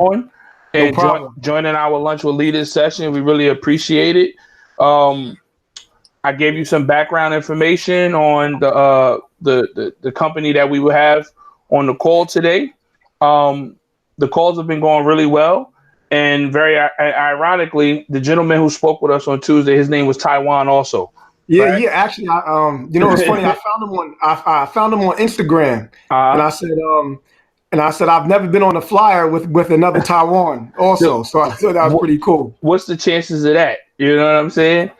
on No and problem. joining our Lunch with Leaders session. We really appreciate it. Um, I gave you some background information on the company that we will have on the call today. Um, the calls have been going really well, and very ironically, the gentleman who spoke with us on Tuesday, his name was Taiwan, also. Yeah, Right? yeah. Actually, it's funny. I found him on Instagram, and uh, I said I've never been on a flyer with another Taiwan the, also. So I thought that was wh- pretty cool. what's the chances of that? You know what I'm saying?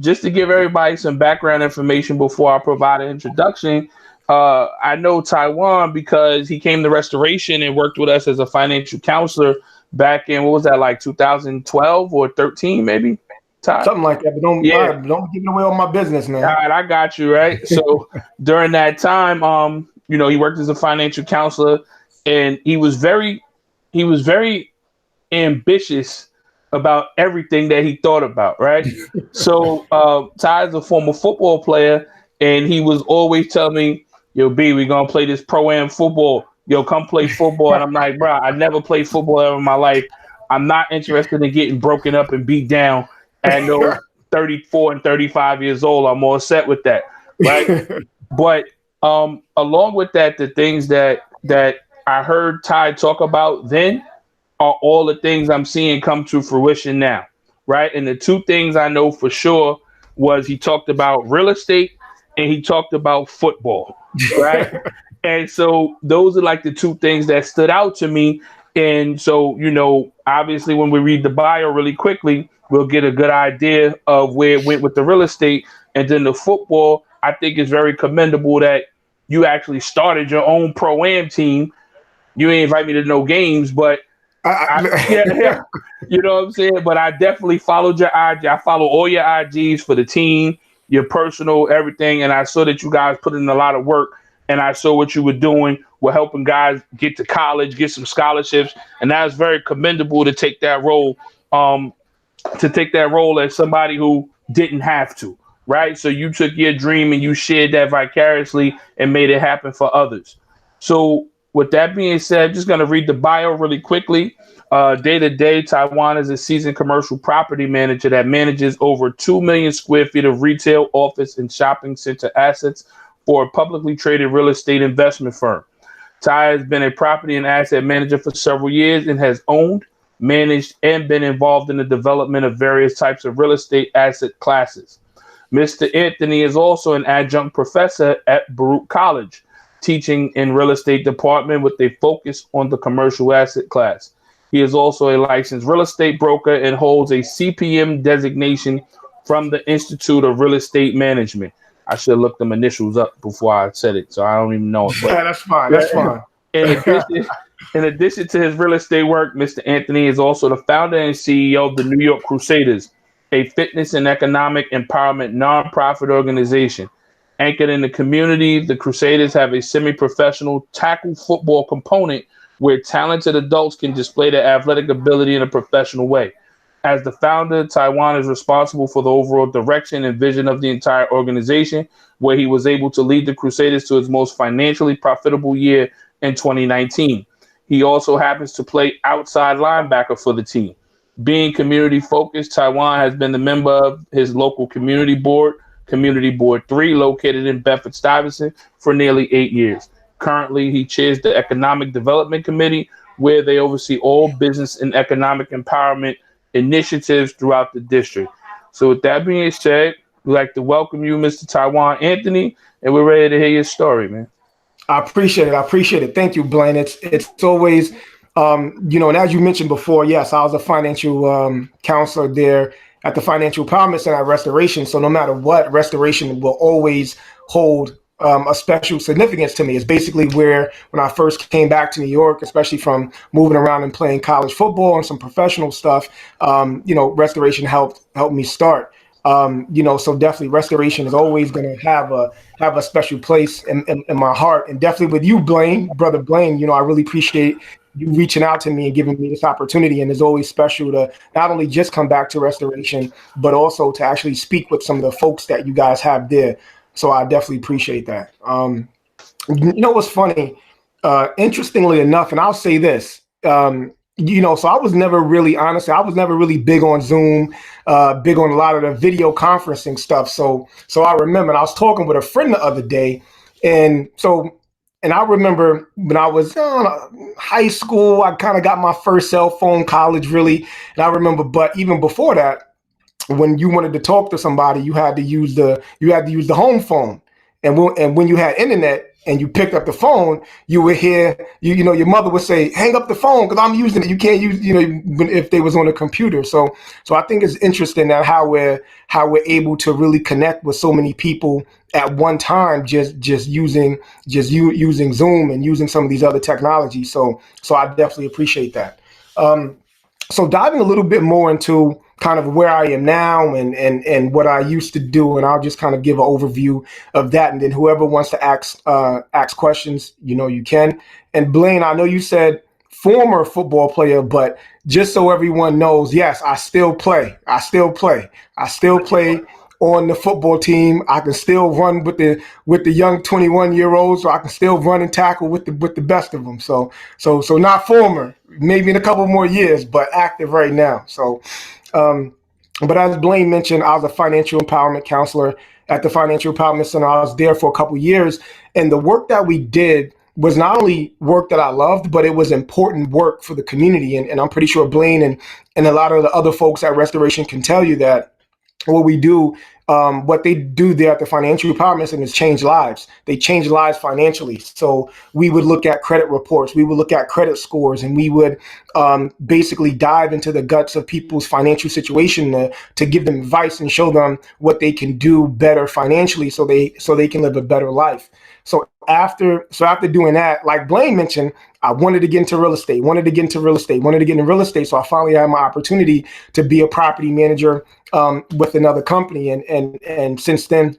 Just to give everybody some background information before I provide an introduction, I know Taiwan because he came to Restoration and worked with us as a financial counselor back in, what was that, like 2012 or 13, maybe? Ty? Something like that. But Yeah, don't give away all my business, all man. right, I got you, right? So during that time, he worked as a financial counselor, and he was very ambitious about everything that he thought about, right? So Ty is a former football player, and he was always telling me, "Yo, B, we gonna play this pro am football. Yo, come play football." And I'm like, "Bro, I never played football ever in my life. I'm not interested in getting broken up and beat down at no 34 and 35 years old. I'm all set with that, right?" But along with that, the things that I heard Ty talk about then are all the things I'm seeing come to fruition now, right? And the two things I know for sure was he talked about real estate and he talked about football, right? And so those are like the two things that stood out to me. And so, obviously, when we read the bio really quickly, we'll get a good idea of where it went with the real estate. And then the football, I think is very commendable that you actually started your own pro am team. You ain't invite me to no games, but yeah, yeah. You know what I'm saying? But I definitely followed your IG. I follow all your IGs for the team, your personal, everything. And I saw that you guys put in a lot of work. And I saw what you were doing. We're helping guys get to college, get some scholarships. And that's very commendable um, to take that role as somebody who didn't have to, right? So you took your dream and you shared that vicariously and made it happen for others. So with that being said, I'm just going to read the bio really quickly. Day to day, Taiwan is a seasoned commercial property manager that manages over 2 million square feet of retail, office, and shopping center assets for a publicly traded real estate investment firm. Ty has been a property and asset manager for several years and has owned, managed, and been involved in the development of various types of real estate asset classes. Mr. Anthony is also an adjunct professor at Baruch College, teaching in real estate department with a focus on the commercial asset class. He is also a licensed real estate broker and holds a CPM designation from the Institute of Real Estate Management. I should have looked them initials up before I said it, so I don't even know it. But Yeah, that's fine. That's fine. in addition, in addition to his real estate work, Mr. Anthony is also the founder and CEO of the New York Crusaders, a fitness and economic empowerment nonprofit organization. Anchored in the community, the Crusaders have a semi-professional tackle football component where talented adults can display their athletic ability in a professional way. As the founder, Taiwan is responsible for the overall direction and vision of the entire organization, where he was able to lead the Crusaders to its most financially profitable year in 2019. He also happens to play outside linebacker for the team. Being community focused, Taiwan has been the member of his local Community Board 3, located in Bedford Stuyvesant, for nearly 8 years. Currently, he chairs the Economic Development Committee, where they oversee all business and economic empowerment initiatives throughout the district. So, with that being said, we'd like to welcome you, Mr. Tywan Anthony, and we're ready to hear your story, man. I appreciate it. I appreciate it. Thank you, Blaine. It's always, and as you mentioned before, yes, I was a financial counselor there at the Financial Empowerment Center at Restoration. So no matter what, Restoration will always hold a special significance to me. It's basically where, when I first came back to New York, especially from moving around and playing college football and some professional stuff, Restoration helped me start. So definitely Restoration is always going to have a special place in my heart, and definitely with you, brother Blaine. I really appreciate you reaching out to me and giving me this opportunity. And it's always special to not only just come back to Restoration, but also to actually speak with some of the folks that you guys have there. So I definitely appreciate that. What's funny? Interestingly enough, and I'll say this, So I was never really, honestly, I was never really big on Zoom, big on a lot of the video conferencing stuff. So I remember, and I was talking with a friend the other day, and I remember when I was high school, I kind of got my first cell phone, college really, and I remember, but even before that, when you wanted to talk to somebody, you had to use the home phone, and when you had internet and you picked up the phone, you would hear your mother would say, "Hang up the phone because I'm using it. You can't use if they was on a computer." So I think it's interesting that how we're able to really connect with so many people at one time, just using Zoom and using some of these other technologies. So I definitely appreciate that. So diving a little bit more into kind of where I am now and what I used to do, and I'll just kind of give an overview of that, and then whoever wants to ask questions, you can. And Blaine, I know you said former football player, but just so everyone knows, yes, I still play. I still play on the football team. I can still run with the young 21-year-olds, or I can still run and tackle with the best of them. So not former, maybe in a couple more years, but active right now. So, but as Blaine mentioned, I was a financial empowerment counselor at the Financial Empowerment Center. I was there for a couple of years, and the work that we did was not only work that I loved, but it was important work for the community. And I'm pretty sure Blaine and a lot of the other folks at Restoration can tell you that what we do, what they do there at the Financial Empowerment Center is change lives. They change lives financially. So we would look at credit reports, we would look at credit scores, and we would basically dive into the guts of people's financial situation to give them advice and show them what they can do better financially, so they can live a better life. So after doing that, like Blaine mentioned, I wanted to get into real estate, So I finally had my opportunity to be a property manager with another company. And since then,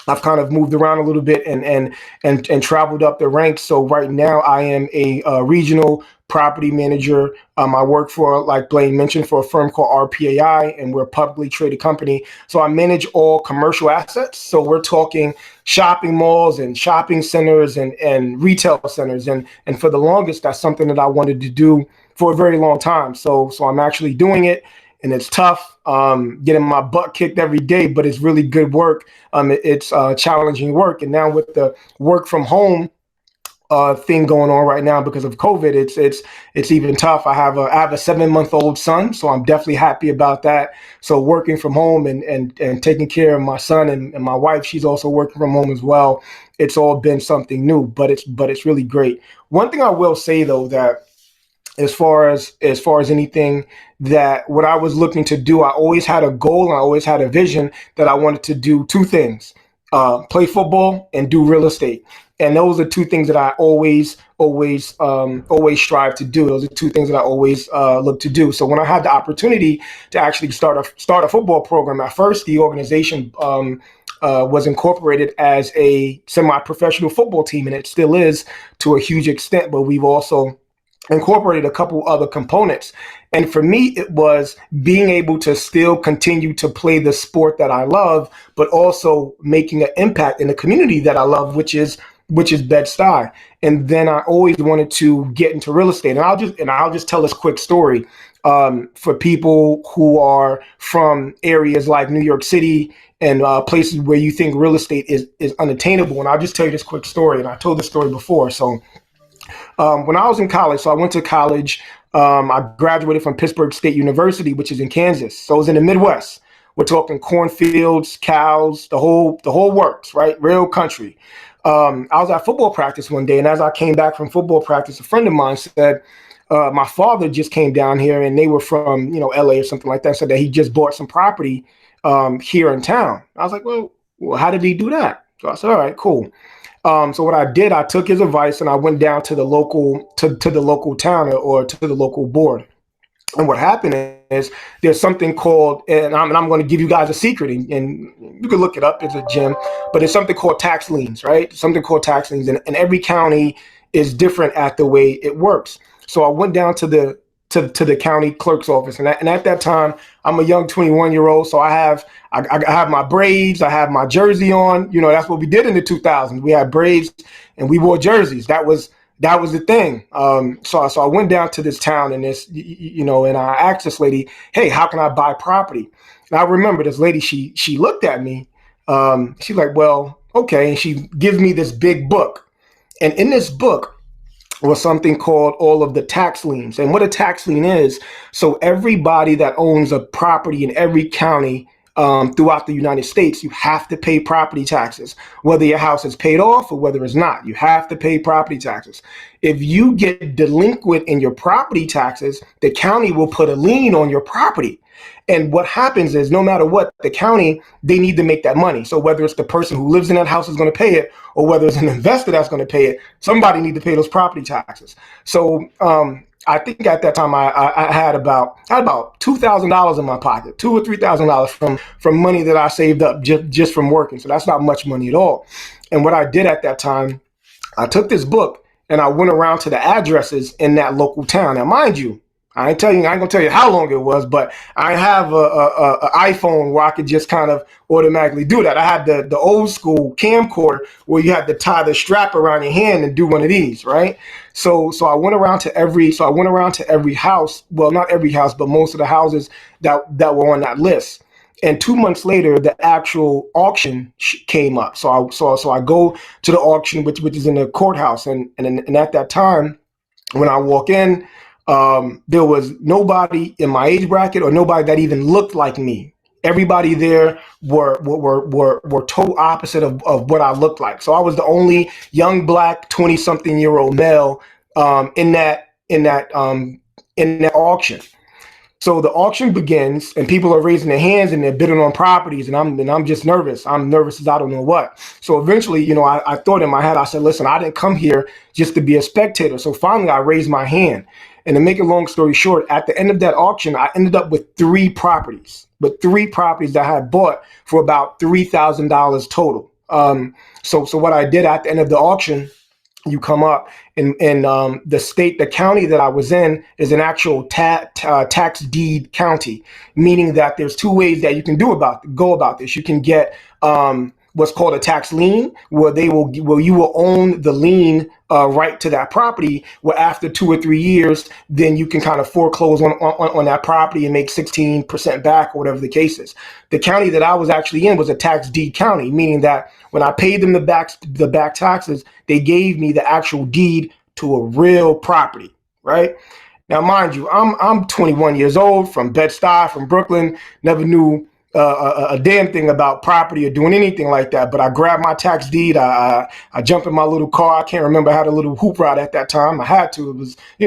I've kind of moved around a little bit and traveled up the ranks. So right now I am a regional property manager. I work for, like Blaine mentioned, for a firm called RPAI, and we're a publicly traded company. So I manage all commercial assets. So we're talking shopping malls and shopping centers and retail centers. And for the longest, that's something that I wanted to do for a very long time. So I'm actually doing it. And it's tough, getting my butt kicked every day, but it's really good work. It's challenging work. And now with the work from home thing going on right now because of COVID, it's even tough. I have a 7-month-old son, so I'm definitely happy about that. So working from home and taking care of my son and my wife, she's also working from home as well. It's all been something new, but it's really great. One thing I will say though, that as far as anything that what I was looking to do, I always had a goal and I always had a vision that I wanted to do two things: play football and do real estate. And those are two things that I always strive to do. Those are two things that I always look to do. So when I had the opportunity to actually start a football program, at first the organization was incorporated as a semi-professional football team, and it still is to a huge extent. But we've also incorporated a couple other components. And for me, it was being able to still continue to play the sport that I love, but also making an impact in the community that I love, which is Bed-Stuy. And then I always wanted to get into real estate. And I'll just tell this quick story for people who are from areas like New York City and places where you think real estate is unattainable. And I'll just tell you this quick story. And I told this story before. So when I was in college, so I went to college. I graduated from Pittsburgh State University, which is in Kansas. So it was in the Midwest. We're talking cornfields, cows, the whole works, right? Real country. I was at football practice one day, and as I came back from football practice, a friend of mine said, my father just came down here, and they were from LA or something like that. Said that he just bought some property here in town. I was like, well, how did he do that? So I said, all right, cool. So what I did, I took his advice and I went down to the local town or to the local board. And what happened is there's something called, and I'm going to give you guys a secret, and you can look it up. It's a gem, but there's something called tax liens, right? Something called tax liens, and every county is different at the way it works. So I went down to the county clerk's office, and at that time, I'm a young 21-year-old, so I have my braids, I have my jersey on. That's what we did in the 2000s. We had braids and we wore jerseys. That that was the thing. So I went down to this town and and I asked this lady, hey, how can I buy property? And I remember this lady, she looked at me. She's like, well, okay. And she gives me this big book. And in this book was something called all of the tax liens. And what a tax lien is, so everybody that owns a property in every county throughout the United States, you have to pay property taxes, whether your house is paid off or whether it's not. You have to pay property taxes. If you get delinquent in your property taxes, the county will put a lien on your property. And what happens is, no matter what, the county, they need to make that money. So whether it's the person who lives in that house is going to pay it, or whether it's an investor that's going to pay it, somebody need to pay those property taxes. So I think at that time I had about $2,000 in my pocket, $2,000 or $3,000 from money that I saved up just from working. So that's not much money at all. And what I did at that time, I took this book and I went around to the addresses in that local town. Now, mind you, I ain't gonna tell you how long it was, but I have a iPhone where I could just kind of automatically do that. I had the old school camcorder where you had to tie the strap around your hand and do one of these, right? So I went around to every house. Well, not every house, but most of the houses that were on that list. And 2 months later, the actual auction came up. So I go to the auction, which is in the courthouse, and at that time, when I walk in, there was nobody in my age bracket or nobody that even looked like me. Everybody there were total opposite of what I looked like. So I was the only young black 20-something-year-old male in that auction. So the auction begins, and people are raising their hands and they're bidding on properties, and I'm just nervous. I'm nervous as I don't know what. So eventually, I thought in my head, I said, listen, I didn't come here just to be a spectator. So finally, I raised my hand. And to make a long story short, at the end of that auction, I ended up with three properties that I had bought for about $3,000 total. So what I did at the end of the auction, you come up and the county that I was in is an actual tax deed county, meaning that there's two ways that you can go about this. You can get what's called a tax lien, where you will own the lien right to that property, where after 2 or 3 years, then you can kind of foreclose on that property and make 16% back, or whatever the case is. The county that I was actually in was a tax deed county, meaning that when I paid them the back taxes, they gave me the actual deed to a real property, right? Now, mind you, I'm 21 years old, from Bed-Stuy, from Brooklyn, never knew a damn thing about property or doing anything like that. But I grabbed my tax deed. I jumped in my little car. I can't remember. I had a little hoop rod at that time. I had to. It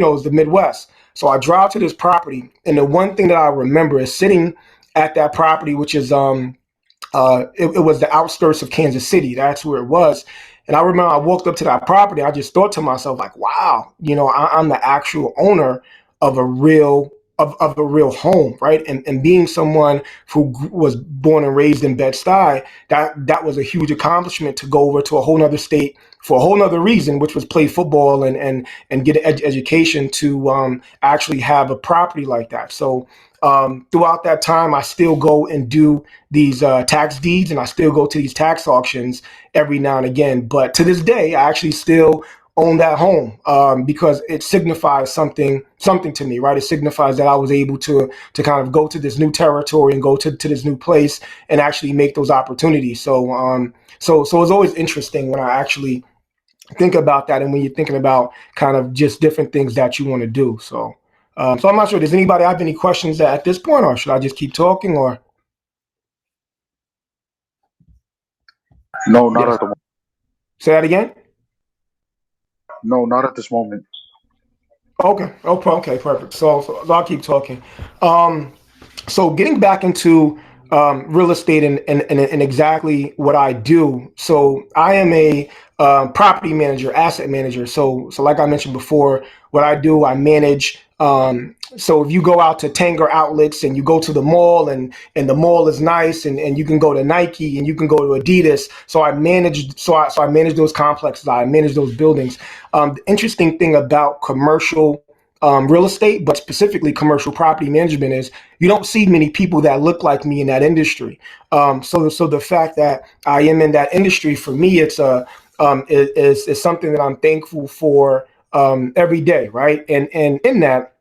was the Midwest. So I drive to this property, and the one thing that I remember is sitting at that property, which is it was the outskirts of Kansas City. That's where it was. And I remember I walked up to that property. I just thought to myself, like, wow, I'm the actual owner of a real home, right? And being someone who was born and raised in Bed-Stuy, that was a huge accomplishment, to go over to a whole nother state for a whole nother reason, which was play football and get an education, to actually have a property like that. So throughout that time, I still go and do these tax deeds, and I still go to these tax auctions every now and again. But to this day, I actually still own that home because it signifies something to me, right? It signifies that I was able to kind of go to this new territory and go to this new place and actually make those opportunities. So it's always interesting when I actually think about that, and when you're thinking about kind of just different things that you want to do. So I'm not sure. Does anybody have any questions at this point, or should I just keep talking? Or no, not at the moment. Say that again. No, not at this moment. Okay. Okay. Perfect. So I'll keep talking. So getting back into real estate and exactly what I do. So I am a property manager, asset manager. So like I mentioned before, what I do, I manage. So if you go out to Tanger outlets and you go to the mall, and the mall is nice, and you can go to Nike and you can go to Adidas. So I manage those complexes. I manage those buildings. The interesting thing about commercial real estate, but specifically commercial property management, is you don't see many people that look like me in that industry. So the fact that I am in that industry, for me, it's is something that I'm thankful for. every day, right? And in that,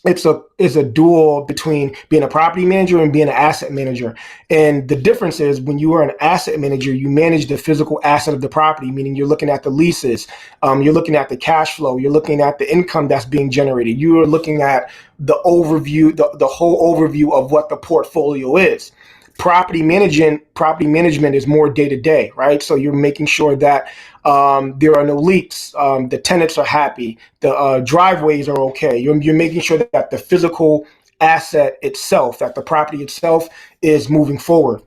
it's a dual between being a property manager and being an asset manager. And the difference is when you are an asset manager, you manage the physical asset of the property, meaning you're looking at the leases, you're looking at the cash flow, you're looking at the income that's being generated. You are looking at the overview, the whole overview of what the portfolio is. Property management is more day to day, right? So you're making sure that there are no leaks, the tenants are happy, the driveways are okay. You're making sure that the physical asset itself, that the property itself is moving forward.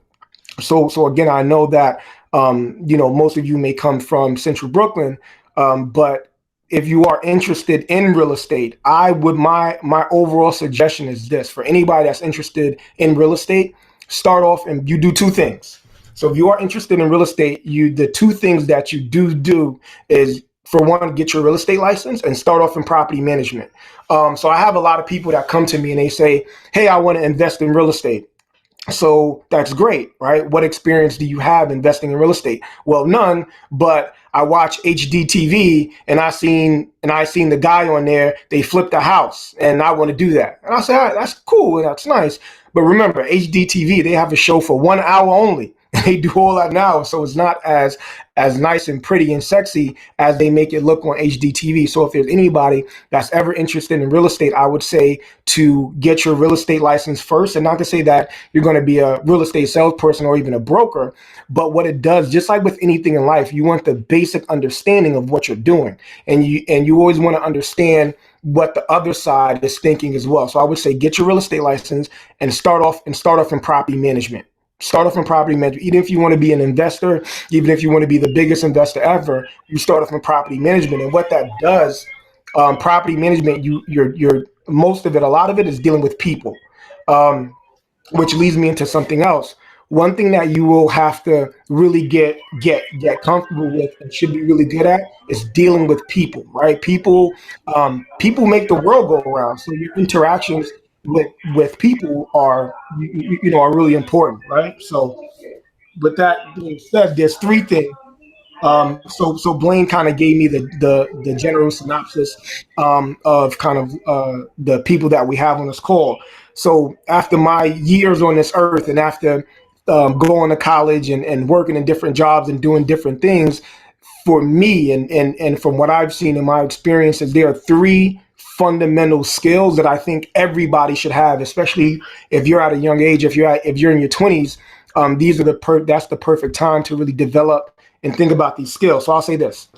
So again, I know that most of you may come from Central Brooklyn, but if you are interested in real estate, my overall suggestion is this: for anybody that's interested in real estate, start off and you do two things. So if you are interested in real estate, the two things that you do is, for one, get your real estate license and start off in property management. So I have a lot of people that come to me and they say, hey, I want to invest in real estate. So that's great, right? What experience do you have investing in real estate? Well, none, but I watch HDTV and I seen the guy on there, they flipped a house and I want to do that. And I said, all right, that's cool and that's nice. But remember, HDTV, they have a show for 1 hour only. They do all that now, so it's not as nice and pretty and sexy as they make it look on HDTV. So if there's anybody that's ever interested in real estate, I would say to get your real estate license first. And not to say that you're going to be a real estate salesperson or even a broker, but what it does, just like with anything in life, you want the basic understanding of what you're doing, and you always want to understand what the other side is thinking as well. So I would say get your real estate license and start off in property management. Start off in property management. Even if you want to be an investor, even if you want to be the biggest investor ever, you start off in property management. And what that does, property management, you're most of it, a lot of it is dealing with people, which leads me into something else. One thing that you will have to really get comfortable with and should be really good at is dealing with people, right? People make the world go around. So your interactions with people are are really important, right? So with that being said, there's three things. So Blaine kind of gave me the general synopsis of kind of the people that we have on this call. So after my years on this earth and after going to college and working in different jobs and doing different things, for me and from what I've seen in my experiences, there are three fundamental skills that I think everybody should have, especially if you're at a young age. If you're in your 20s, that's the perfect time to really develop and think about these skills. So I'll say this,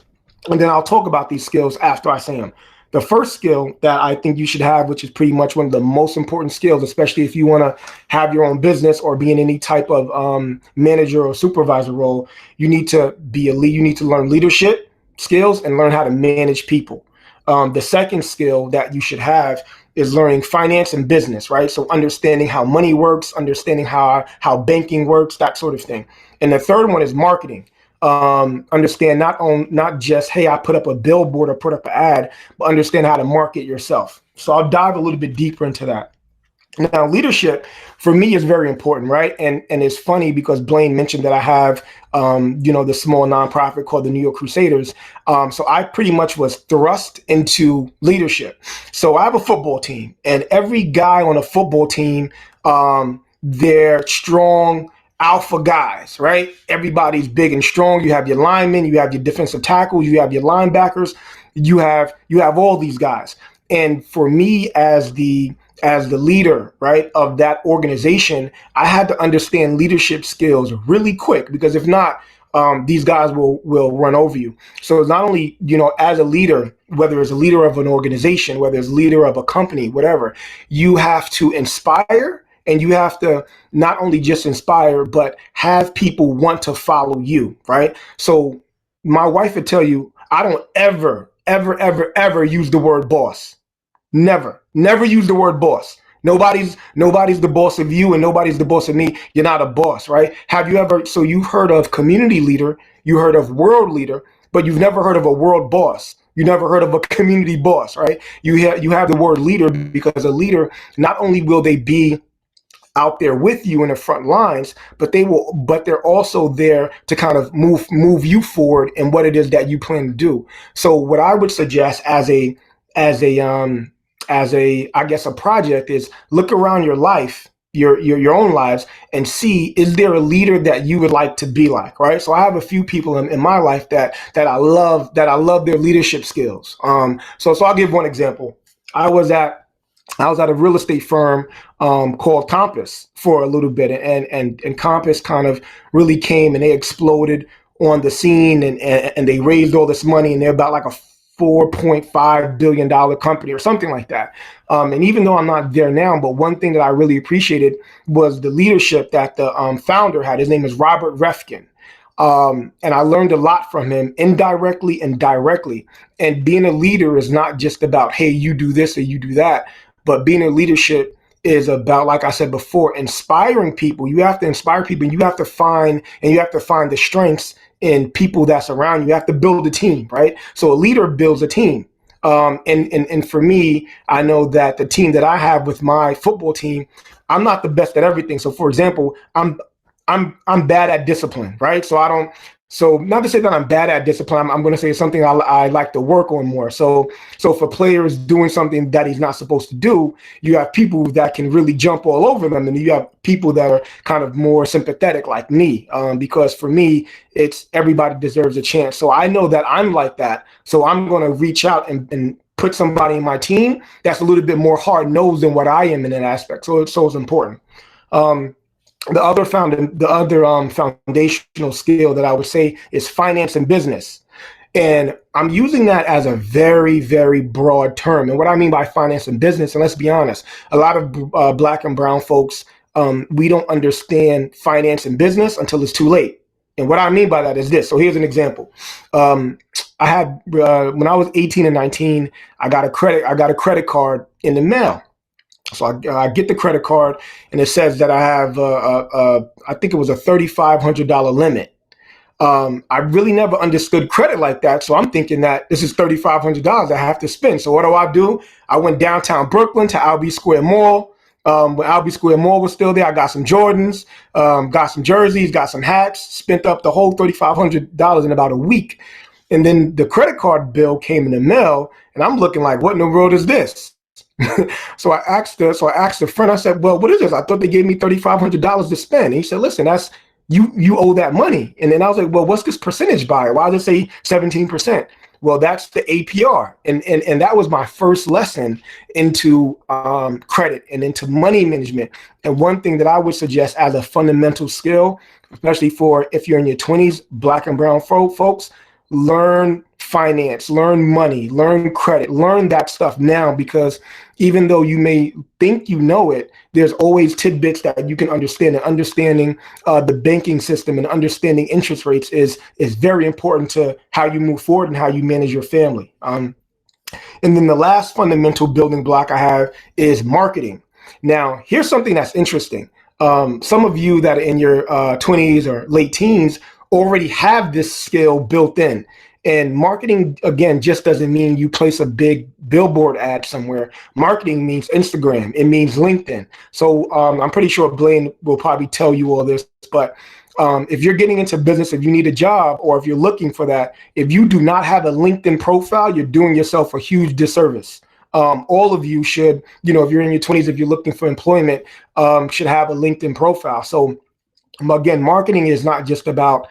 and then I'll talk about these skills after I say them. The first skill that I think you should have, which is pretty much one of the most important skills, especially if you want to have your own business or be in any type of manager or supervisor role, you need to be a lead. You need to learn leadership skills and learn how to manage people. The second skill that you should have is learning finance and business, right? So understanding how money works, understanding how banking works, that sort of thing. And the third one is marketing. Understand not just, hey, I put up a billboard or put up an ad, but understand how to market yourself. So I'll dive a little bit deeper into that. Now, leadership for me is very important, right? And it's funny because Blaine mentioned that I have, the small nonprofit called the New York Crusaders. So I pretty much was thrust into leadership. So I have a football team, and every guy on a football team, they're strong alpha guys, right? Everybody's big and strong. You have your linemen, you have your defensive tackles, you have your linebackers, you have all these guys. And for me as the leader, right, of that organization, I had to understand leadership skills really quick, because if not, these guys will run over you. So it's not only, as a leader, whether it's a leader of an organization, whether it's a leader of a company, whatever, you have to inspire, and you have to not only just inspire, but have people want to follow you, right? So my wife would tell you, I don't ever use the word boss. Never use the word boss. Nobody's the boss of you and nobody's the boss of me. You're not a boss, right? So you've heard of community leader, you heard of world leader, but you've never heard of a world boss. You never heard of a community boss, right? You have the word leader, because a leader, not only will they be out there with you in the front lines, but they're also there to kind of move you forward in what it is that you plan to do. So what I would suggest as a I guess a project is look around your life, your own lives, and see, is there a leader that you would like to be like, right? So I have a few people in my life that I love their leadership skills. So I'll give one example. I was at a real estate firm called Compass for a little bit, and Compass kind of really came and they exploded on the scene, and they raised all this money, and they're about like a $4.5 billion company or something like that. And even though I'm not there now, but one thing that I really appreciated was the leadership that the founder had. His name is Robert Refkin. And I learned a lot from him indirectly and directly. And being a leader is not just about, hey, you do this or you do that, but being a leadership is about, like I said before, inspiring people. You have to inspire people, and you have to find the strengths in people that's around you. You have to build a team, right? So a leader builds a team. And for me, I know that the team that I have with my football team, I'm not the best at everything. So for example, I'm bad at discipline, right? So not to say that I'm bad at discipline, I'm going to say it's something I like to work on more. So for players doing something that he's not supposed to do, you have people that can really jump all over them, and you have people that are kind of more sympathetic, like me. Because for me, it's everybody deserves a chance. So I know that I'm like that. So I'm going to reach out and put somebody in my team that's a little bit more hard nosed than what I am in that aspect. So it's important. The other foundational skill that I would say is finance and business. And I'm using that as a very, very broad term. And what I mean by finance and business, and let's be honest, a lot of Black and brown folks, we don't understand finance and business until it's too late. And what I mean by that is this. So here's an example. I had when I was 18 and 19, I got a credit card in the mail. So I get the credit card, and it says that I have, I think it was a $3,500 limit. I really never understood credit like that. So I'm thinking that this is $3,500 I have to spend. So what do? I went downtown Brooklyn to Albee Square Mall. When Albee Square Mall was still there, I got some Jordans, got some jerseys, got some hats, spent up the whole $3,500 in about a week. And then the credit card bill came in the mail, and I'm looking like, what in the world is this? So I asked a friend, I said, well, what is this? I thought they gave me $3,500 to spend. And he said, listen, that's you owe that money. And then I was like, well, what's this percentage by? Why does it say 17%? Well, that's the APR. And that was my first lesson into credit and into money management. And one thing that I would suggest as a fundamental skill, especially for if you're in your 20s, Black and brown folks, learn finance, learn money, learn credit, learn that stuff now, because even though you may think you know it, there's always tidbits that you can understand, and understanding the banking system and understanding interest rates is very important to how you move forward and how you manage your family. And then the last fundamental building block I have is marketing. Now, here's something that's interesting. Some of you that are in your 20s or late teens already have this skill built in. And marketing, again, just doesn't mean you place a big billboard ad somewhere. Marketing means Instagram. It means LinkedIn. So I'm pretty sure Blaine will probably tell you all this, but if you're getting into business, if you need a job, or if you're looking for that, if you do not have a LinkedIn profile, you're doing yourself a huge disservice. All of you should, if you're in your 20s, if you're looking for employment, should have a LinkedIn profile. So again, marketing is not just about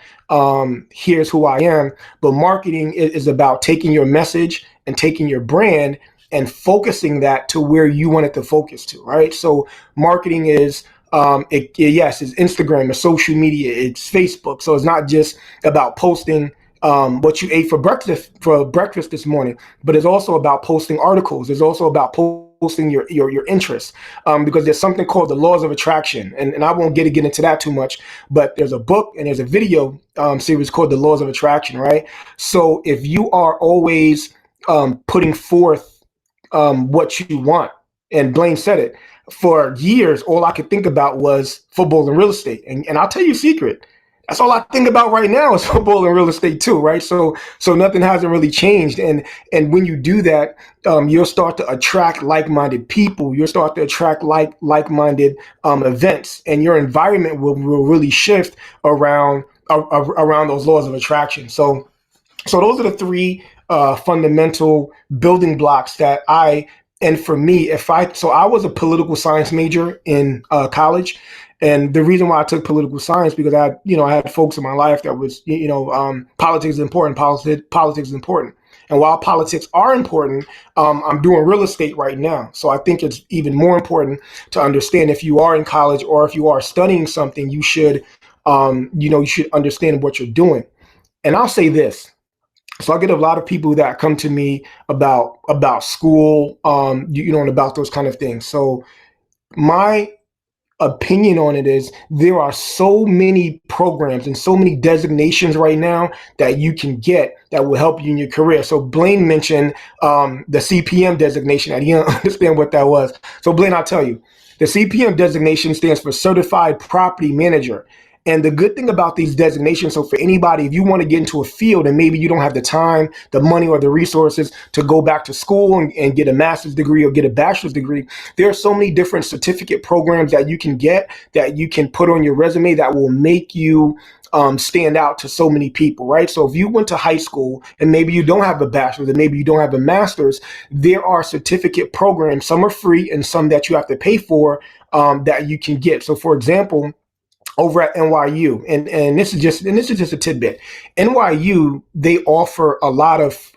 here's who I am, but marketing is about taking your message and taking your brand and focusing that to where you want it to focus to, right? So marketing is, it's Instagram, it's social media, it's Facebook. So it's not just about posting what you ate for breakfast this morning, but it's also about posting articles. It's also about posting your interests, because there's something called the laws of attraction, and I won't get into that too much, but there's a book and there's a video series called the laws of attraction, right? So if you are always putting forth what you want, and Blaine said it, for years all I could think about was football and real estate, and I'll tell you a secret, That's all I think about right now is football and real estate too, right? So nothing hasn't really changed, and when you do that, you'll start to attract like-minded people. You'll start to attract like-minded events, and your environment will really shift around around those laws of attraction. So those are the three fundamental building blocks that and for me, so I was a political science major in college. And the reason why I took political science because I had folks in my life that was, politics is important. Politics is important. And while politics are important, I'm doing real estate right now. So I think it's even more important to understand if you are in college or if you are studying something, you should, you should understand what you're doing. And I'll say this. So I get a lot of people that come to me about school, and about those kind of things. So my opinion on it is there are so many programs and so many designations right now that you can get that will help you in your career. So Blaine mentioned the CPM designation. I didn't understand what that was. So Blaine, I'll tell you, the CPM designation stands for Certified Property Manager. And the good thing about these designations, so for anybody, if you want to get into a field and maybe you don't have the time, the money, or the resources to go back to school and get a master's degree or get a bachelor's degree, there are so many different certificate programs that you can get that you can put on your resume that will make you stand out to so many people, right? So if you went to high school and maybe you don't have a bachelor's and maybe you don't have a master's, there are certificate programs. Some are free and some that you have to pay for that you can get. So for example, over at NYU, and this is just a tidbit. NYU, they offer a lot of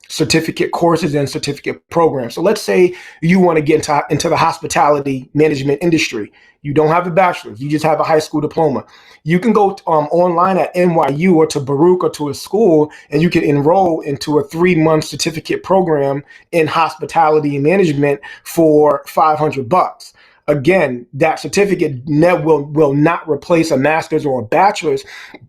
certificate courses and certificate programs. So let's say you want to get into the hospitality management industry. You don't have a bachelor's, you just have a high school diploma. You can go online at NYU or to Baruch or to a school, and you can enroll into a 3-month certificate program in hospitality management for $500. Again, that certificate will not replace a master's or a bachelor's,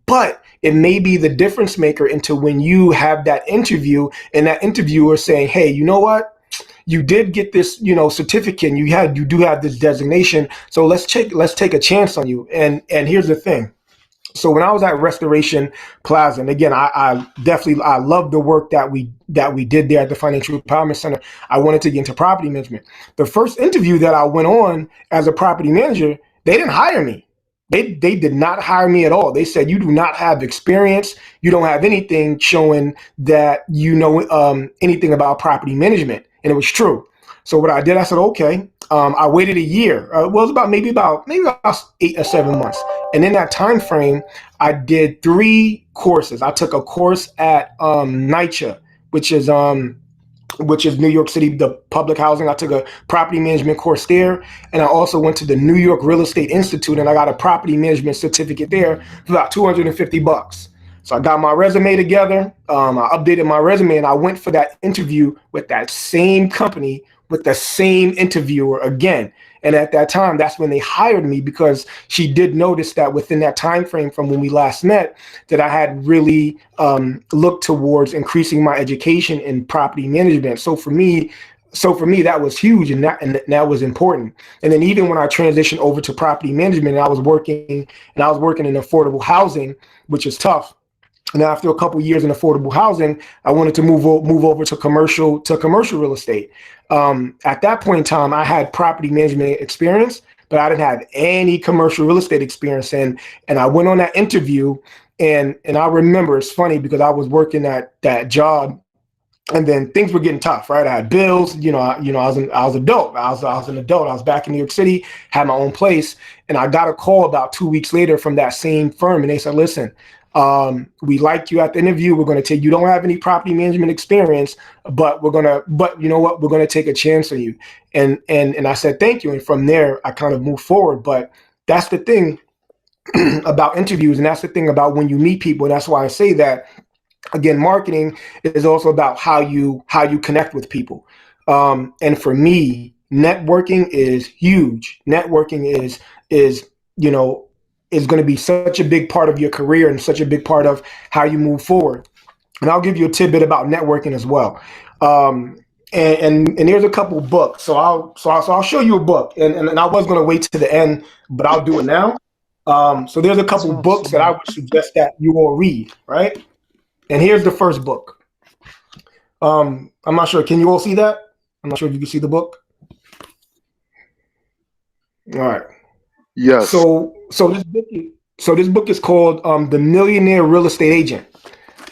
but it may be the difference maker into when you have that interview and that interviewer saying, hey, you know what? You did get this, certificate and you do have this designation. So let's take a chance on you. And here's the thing. So when I was at Restoration Plaza, and again, I definitely love the work that we did there at the Financial Empowerment Center. I wanted to get into property management. The first interview that I went on as a property manager, they didn't hire me. They did not hire me at all. They said, you do not have experience. You don't have anything showing that you know anything about property management. And it was true. So what I did, I said, okay. I waited a year. It was maybe about 8 or 7 months. And in that time frame, I did 3 courses. I took a course at NYCHA, which is New York City, the public housing. I took a property management course there. And I also went to the New York Real Estate Institute, and I got a property management certificate there for about $250. So I got my resume together. I updated my resume, and I went for that interview with that same company with the same interviewer again. And at that time, that's when they hired me, because she did notice that within that time frame from when we last met, that I had really looked towards increasing my education in property management. So for me, that was huge, and that was important. And then even when I transitioned over to property management, I was working in affordable housing, which is tough. And after a couple of years in affordable housing, I wanted to move over to commercial real estate. At that point in time, I had property management experience, but I didn't have any commercial real estate experience. And I went on that interview, and I remember, it's funny because I was working at that job, and then things were getting tough, right? I had bills, I was an adult. I was an adult. I was back in New York City, had my own place, and I got a call about 2 weeks later from that same firm, and they said, listen, we liked you at the interview. We're going to take, you don't have any property management experience, but you know what? We're going to take a chance on you. And I said, thank you. And from there, I kind of moved forward. But that's the thing about interviews. And that's the thing about when you meet people. That's why I say that, again, marketing is also about how you connect with people. And for me, networking is huge. Networking is going to be such a big part of your career and such a big part of how you move forward. And I'll give you a tidbit about networking as well. And there's a couple books. So I'll show you a book. And I was going to wait to the end, but I'll do it now. So there's a couple books that I would suggest that you all read, right? And here's the first book. I'm not sure. Can you all see that? I'm not sure if you can see the book. All right. Yes. So this book is called The Millionaire Real Estate Agent.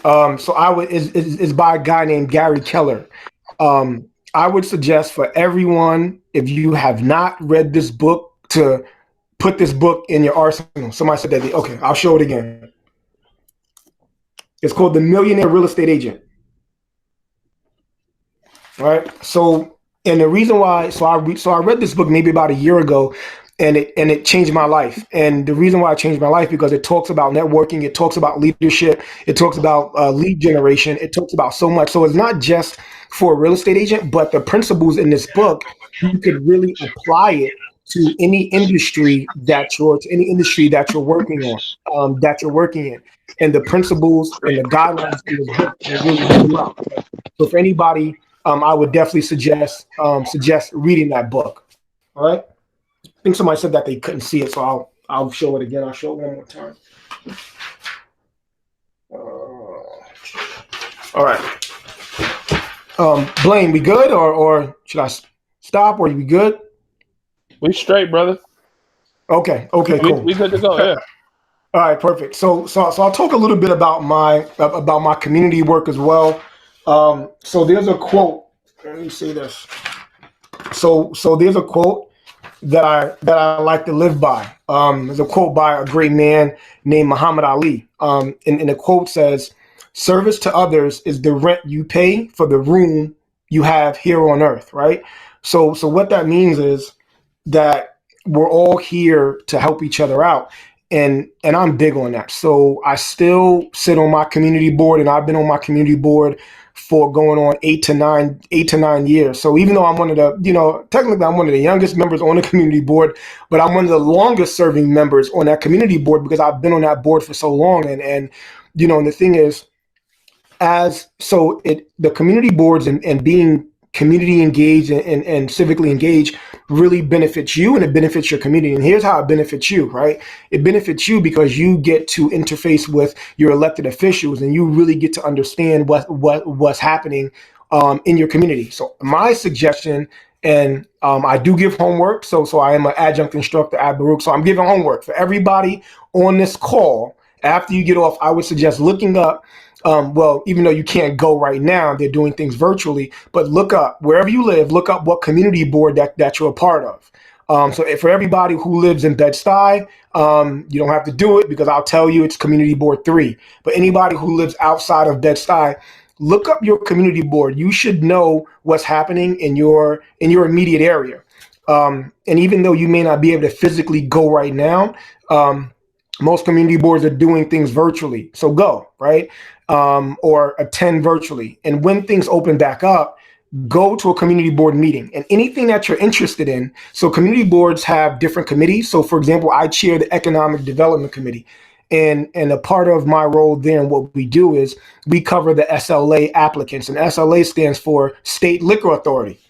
So I would is by a guy named Gary Keller. I would suggest for everyone, if you have not read this book, to put this book in your arsenal. Somebody said that. Okay, I'll show it again. It's called The Millionaire Real Estate Agent. All right. So, and the reason why, I read this book maybe about a year ago, and it changed my life. And the reason why it changed my life, because it talks about networking, it talks about leadership, it talks about lead generation, it talks about so much. So it's not just for a real estate agent, but the principles in this book, you could really apply it to any industry that you're working on, that you're working in. And the principles and the guidelines in this book will really help you out. So for anybody, I would definitely suggest reading that book. All right. I think somebody said that they couldn't see it, so I'll show it again. I'll show it one more time. All right. Blaine, we good, or should I stop? Or we good? We straight, brother. Okay. Cool. We good to go. Yeah. All right. Perfect. So I'll talk a little bit about my community work as well. So there's a quote. Let me see this. So there's a quote that I like to live by. There's a quote by a great man named Muhammad Ali. And the quote says, "Service to others is the rent you pay for the room you have here on earth." Right. So what that means is that we're all here to help each other out. And I'm big on that. So I still sit on my community board, and I've been on my community board for going on 8 to 9 years. So even though I'm one of the, technically I'm one of the youngest members on the community board, but I'm one of the longest serving members on that community board because I've been on that board for so long. And the thing is, the community boards and being community engaged and civically engaged really benefits you, and it benefits your community. And here's how it benefits you, right? It benefits you because you get to interface with your elected officials, and you really get to understand what's happening in your community. So my suggestion, and I do give homework. So I am an adjunct instructor at Baruch. So I'm giving homework for everybody on this call. After you get off, I would suggest looking up, even though you can't go right now, they're doing things virtually, but look up, wherever you live, look up what community board that you're a part of. So for everybody who lives in Bed-Stuy, you don't have to do it because I'll tell you it's Community Board 3. But anybody who lives outside of Bed-Stuy, look up your community board. You should know what's happening in your immediate area. And even though you may not be able to physically go right now, most community boards are doing things virtually. So go, right? Or attend virtually. And when things open back up, go to a community board meeting and anything that you're interested in. So community boards have different committees. So for example, I chair the Economic Development Committee. And a part of my role there and what we do is we cover the SLA applicants. And SLA stands for State Liquor Authority.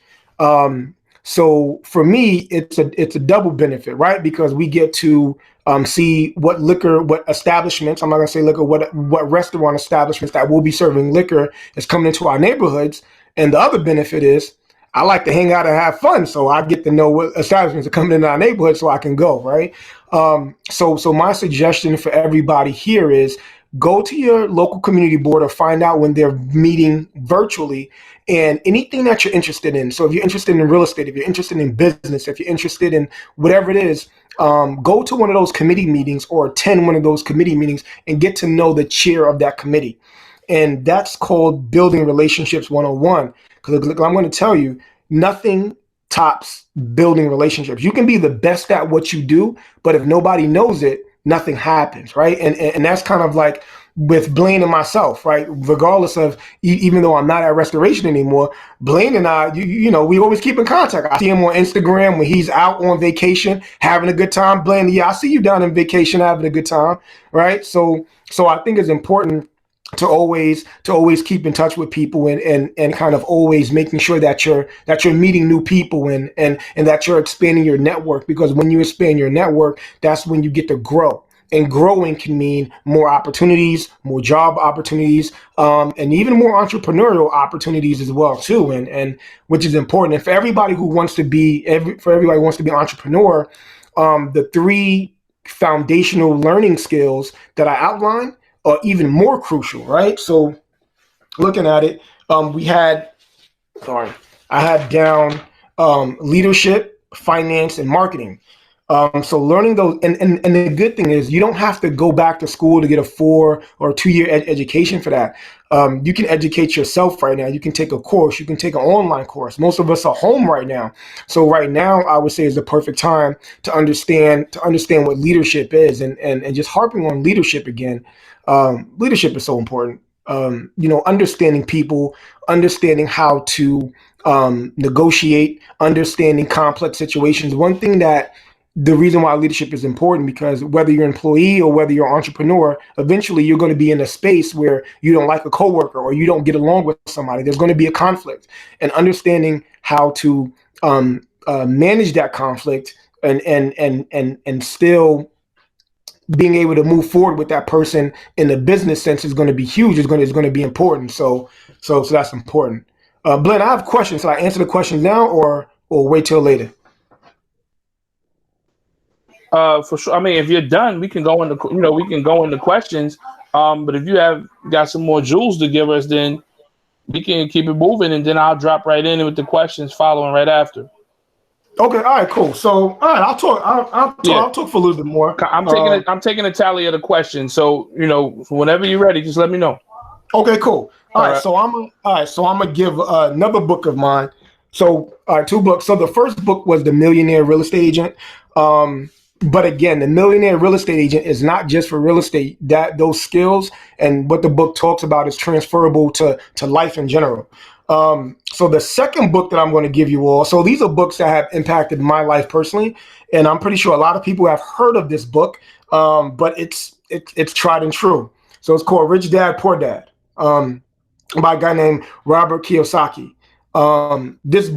So for me, it's a double benefit, right? Because we get to see what establishments, I'm not going to say liquor, what restaurant establishments that will be serving liquor is coming into our neighborhoods. And the other benefit is I like to hang out and have fun. So I get to know what establishments are coming into our neighborhood so I can go, right? So my suggestion for everybody here is go to your local community board or find out when they're meeting virtually and anything that you're interested in. So if you're interested in real estate, if you're interested in business, if you're interested in whatever it is, go to one of those committee meetings or attend one of those committee meetings and get to know the chair of that committee. And that's called Building Relationships 101. Because I'm going to tell you, nothing tops building relationships. You can be the best at what you do, but if nobody knows it, nothing happens, right? And that's kind of like with Blaine and myself, right? Regardless of, even though I'm not at Restoration anymore, Blaine and I, we always keep in contact. I see him on Instagram when he's out on vacation, having a good time. Blaine, yeah, I see you down on vacation having a good time, right? So I think it's important to always keep in touch with people and kind of always making sure that you're meeting new people and that you're expanding your network, because when you expand your network, that's when you get to grow. And growing can mean more opportunities, more job opportunities, and even more entrepreneurial opportunities as well too. And which is important. And for everybody who wants to be for everybody who wants to be an entrepreneur, the three foundational learning skills that I outlined are even more crucial, right? So looking at it, we had, sorry, I had down leadership, finance, and marketing. So learning those, and the good thing is you don't have to go back to school to get a 4 or 2 year education for that. You can educate yourself right now. You can take a course. You can take an online course. Most of us are home right now, so right now I would say is the perfect time to understand what leadership is, and just harping on leadership again. Leadership is so important. Understanding people, understanding how to negotiate, understanding complex situations. One thing that the reason why leadership is important, because whether you're an employee or whether you're an entrepreneur, eventually you're going to be in a space where you don't like a coworker or you don't get along with somebody. There's going to be a conflict, and understanding how to manage that conflict and still being able to move forward with that person in the business sense is going to be huge. Is going to be important. So that's important. Glenn, I have questions. Should I answer the questions now or wait till later? For sure. I mean, if you're done, we can go into we can go into questions. But if you have got some more jewels to give us, then we can keep it moving, and then I'll drop right in with the questions following right after. Okay. All right. Cool. So all right, I'll talk. I'll talk. Yeah, I'll talk for a little bit more. I'm taking a tally of the questions. So whenever you're ready, just let me know. Okay. Cool. All right. All right. So I'm gonna give another book of mine. So two books. So the first book was The Millionaire Real Estate Agent. Um, but again, the millionaire real estate agent is not just for real estate. That those skills and what the book talks about is transferable to life in general. So the second book that I'm going to give you all. So these are books that have impacted my life personally, and I'm pretty sure a lot of people have heard of this book. But it's tried and true. So it's called Rich Dad Poor Dad. By a guy named Robert Kiyosaki. This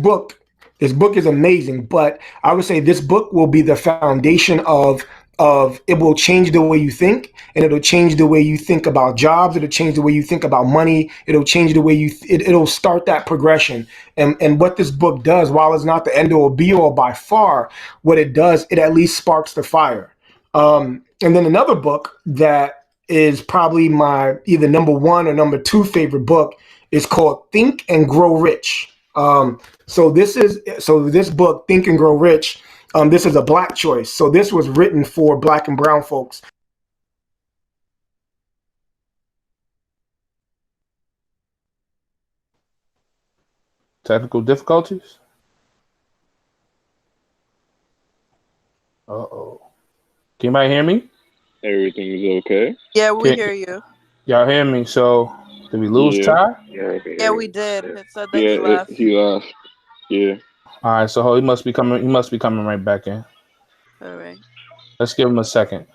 book is amazing, but I would say this book will be the foundation of it will change the way you think, and it'll change the way you think about jobs. It'll change the way you think about money. It'll change the way it'll start that progression. And what this book does, while it's not the end all be all by far, what it does, it at least sparks the fire. And then another book that is probably my either number one or number two favorite book is called Think and Grow Rich. This book, Think and Grow Rich, this is a Black choice. So this was written for Black and brown folks. Technical difficulties. Uh-oh. Can anybody hear me? Everything is okay. Yeah, we Can hear you. y'all hear me? So did we lose Yeah. Ty? Yeah, we did. It said that Yeah, he left. he left. Yeah. All right, so he must be coming. He must be coming right back in. All right. Let's give him a second.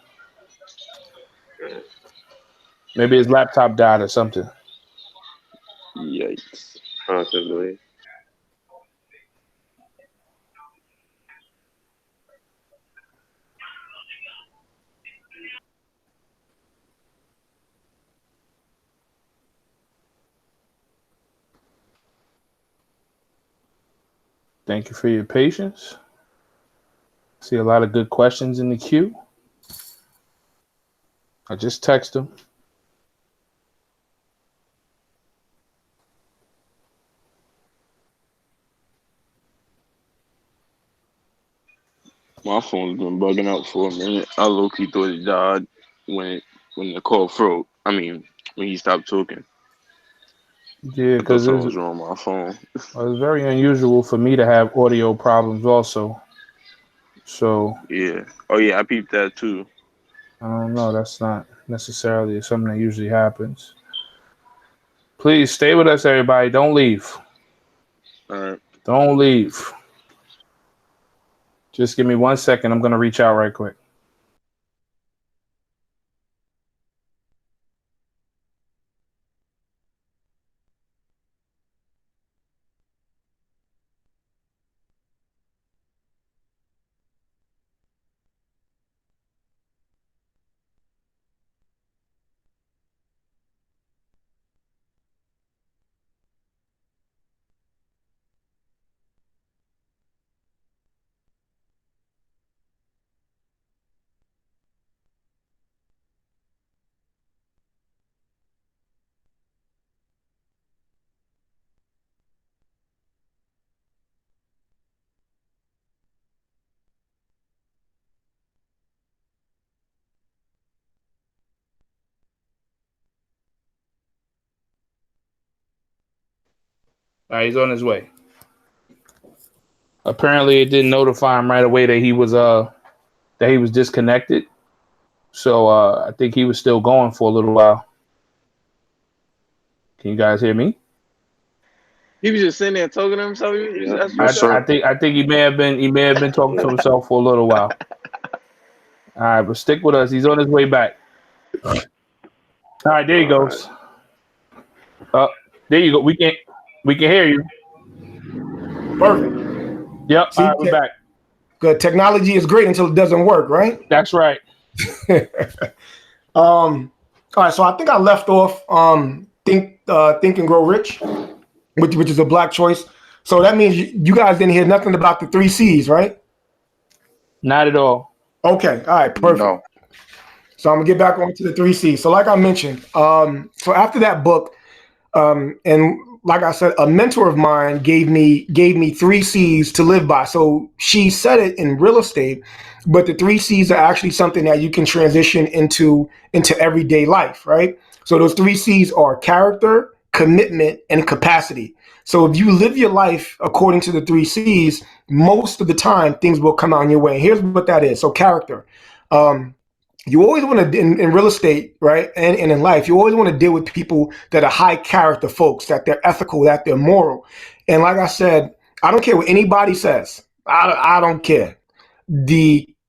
Maybe his laptop died or something. Yikes. Possibly. Thank you for your patience. See a lot of good questions in the queue. I just text him. My phone's been bugging out for a minute. I low-key thought it died when the call froze. I mean, when he stopped talking. Yeah, I thought because something was wrong with my phone. it's very unusual for me to have audio problems also. So Yeah. Oh, yeah, I peeped that too. I don't know. That's not necessarily something that usually happens. Please stay with us, everybody. Don't leave. All right. Don't leave. Just give me 1 second. I'm going to reach out right quick. All right, he's on his way. Apparently, it didn't notify him right away that he was disconnected. So I think he was still going for a little while. Can you guys hear me? He was just sitting there talking to himself. I think he may have been talking to himself for a little while. All right, but stick with us. He's on his way back. All right, there he goes. There you go. We can hear you. Perfect. Yep. See, all right, we're back. Good. Technology is great until it doesn't work, right? That's right. All right. So I think I left off Think and Grow Rich, which is a Black choice. So that means you guys didn't hear nothing about the 3 C's, right? Not at all. Okay. All right. Perfect. No. So I'm gonna get back onto the 3 C's. So like I mentioned, so after that book, and like I said, a mentor of mine gave me 3 C's to live by. So she said it in real estate, but the 3 C's are actually something that you can transition into everyday life, right? So those 3 C's are character, commitment, and capacity. So if you live your life according to the 3 C's, most of the time things will come out your way. Here's what that is. So character. You always want to, in real estate, right, and in life, you always want to deal with people that are high character folks, that they're ethical, that they're moral. And like I said, I don't care what anybody says. I don't care.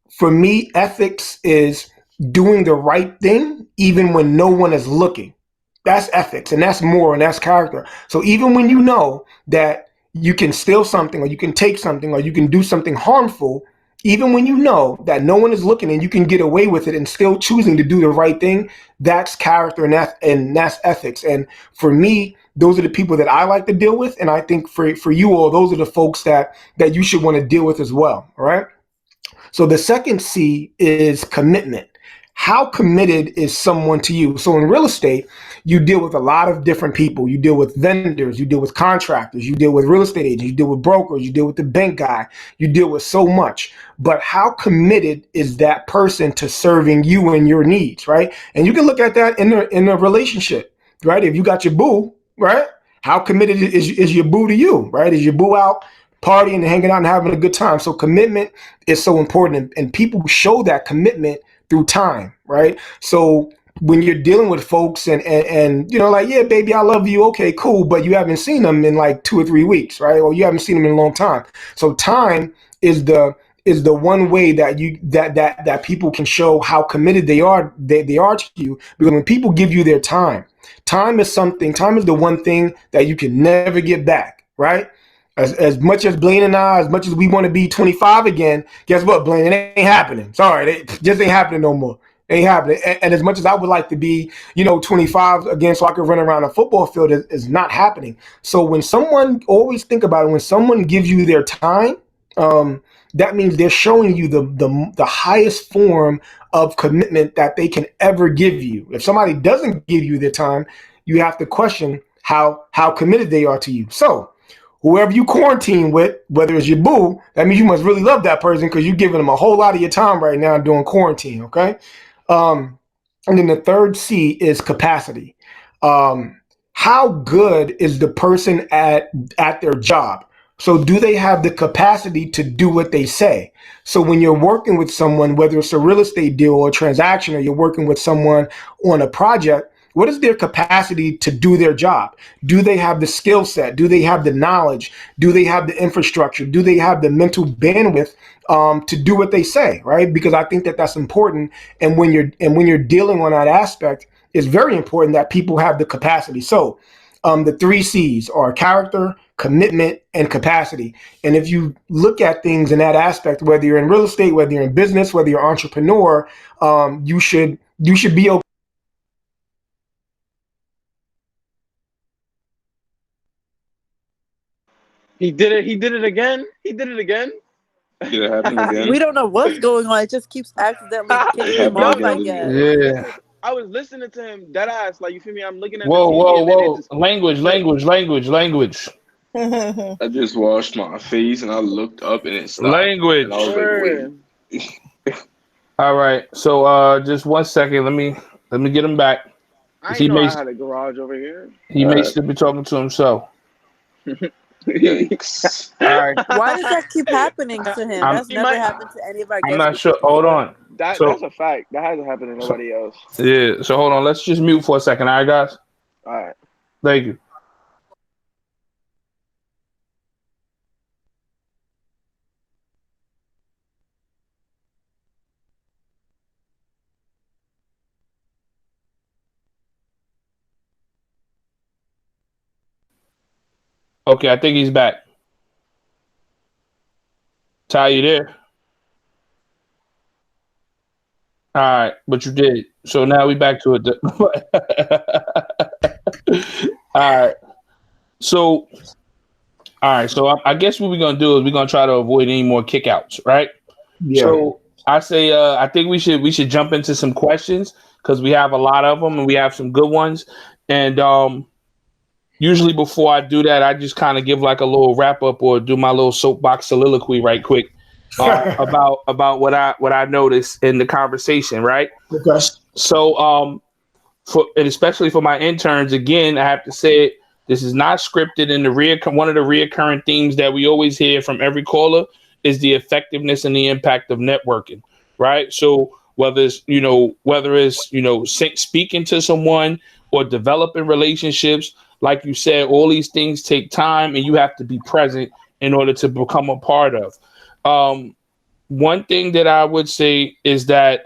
For me, ethics is doing the right thing even when no one is looking. That's ethics, and that's moral, and that's character. So even when you know that you can steal something, or you can take something, or you can do something harmful, even when you know that no one is looking and you can get away with it and still choosing to do the right thing, that's character, and that's ethics. And for me, those are the people that I like to deal with. And I think for you all, those are the folks that you should want to deal with as well. All right. So the second C is commitment. How committed is someone to you? So in real estate, you deal with a lot of different people. You deal with vendors, you deal with contractors, you deal with real estate agents, you deal with brokers, you deal with the bank guy, you deal with so much. But how committed is that person to serving you and your needs, right? And you can look at that in a relationship, right? If you got your boo, right? How committed is your boo to you, right? Is your boo out partying and hanging out and having a good time? So commitment is so important, and people show that commitment through time, right? So when you're dealing with folks and you know, like, yeah, baby, I love you. Okay, cool. But you haven't seen them in like 2 or 3 weeks, right? Or you haven't seen them in a long time. So time is the one way that people can show how committed they are to you. Because when people give you their time is the one thing that you can never get back, right? As much as Blaine and I, as much as we want to be 25 again, guess what, Blaine? It ain't happening. Sorry, it just ain't happening no more. It ain't happening. And as much as I would like to be, 25 again, so I could run around a football field, is not happening. So when someone, always think about it, when someone gives you their time, that means they're showing you the highest form of commitment that they can ever give you. If somebody doesn't give you their time, you have to question how committed they are to you. So whoever you quarantine with, whether it's your boo, that means you must really love that person, because you're giving them a whole lot of your time right now doing quarantine, okay? And then the third C is capacity. How good is the person at their job? So do they have the capacity to do what they say? So when you're working with someone, whether it's a real estate deal or a transaction, or you're working with someone on a project, what is their capacity to do their job? Do they have the skill set? Do they have the knowledge? Do they have the infrastructure? Do they have the mental bandwidth to do what they say, right? Because I think that that's important. And when you're dealing on that aspect, it's very important that people have the capacity. So the 3 C's are character, commitment, and capacity. And if you look at things in that aspect, whether you're in real estate, whether you're in business, whether you're an entrepreneur, you should be okay. He did it. He did it again. He did it again. Did it happen again? We don't know what's going on. It just keeps accidentally kicking him happened off, again, I didn't guess. it? Yeah. I was listening to him dead ass, like, you feel me? I'm looking at Whoa, the TV whoa, and then whoa! it just Language. I just washed my face and I looked up and it stopped. Language. And I was like, wait. All right. So just 1 second. Let me get him back. I He didn't know may I had a garage over here. still be talking to himself. Yikes. All right. Why does that keep happening to him? I'm- That's never happened to any of our I'm guests not sure. before. Hold on. That's So, a fact. That hasn't happened to nobody else. yeah. So hold on. Let's just mute for a second. All right, guys. All right. Thank you. Okay, I think he's back. Ty, you there? All right, but you did. So now we back to it. All right. So, all right. So I guess what we're gonna do is we're gonna try to avoid any more kickouts, right? Yeah. So I say, I think we should jump into some questions because we have a lot of them and we have some good ones. And usually before I do that, I just kind of give like a little wrap up or do my little soapbox soliloquy right quick about what I noticed in the conversation, right? Okay. So and especially for my interns, again, I have to say it. This is not scripted. And one of the reoccurring themes that we always hear from every caller is the effectiveness and the impact of networking, right? So whether it's speaking to someone or developing relationships, like you said, all these things take time, and you have to be present in order to become a part of. One thing that I would say is that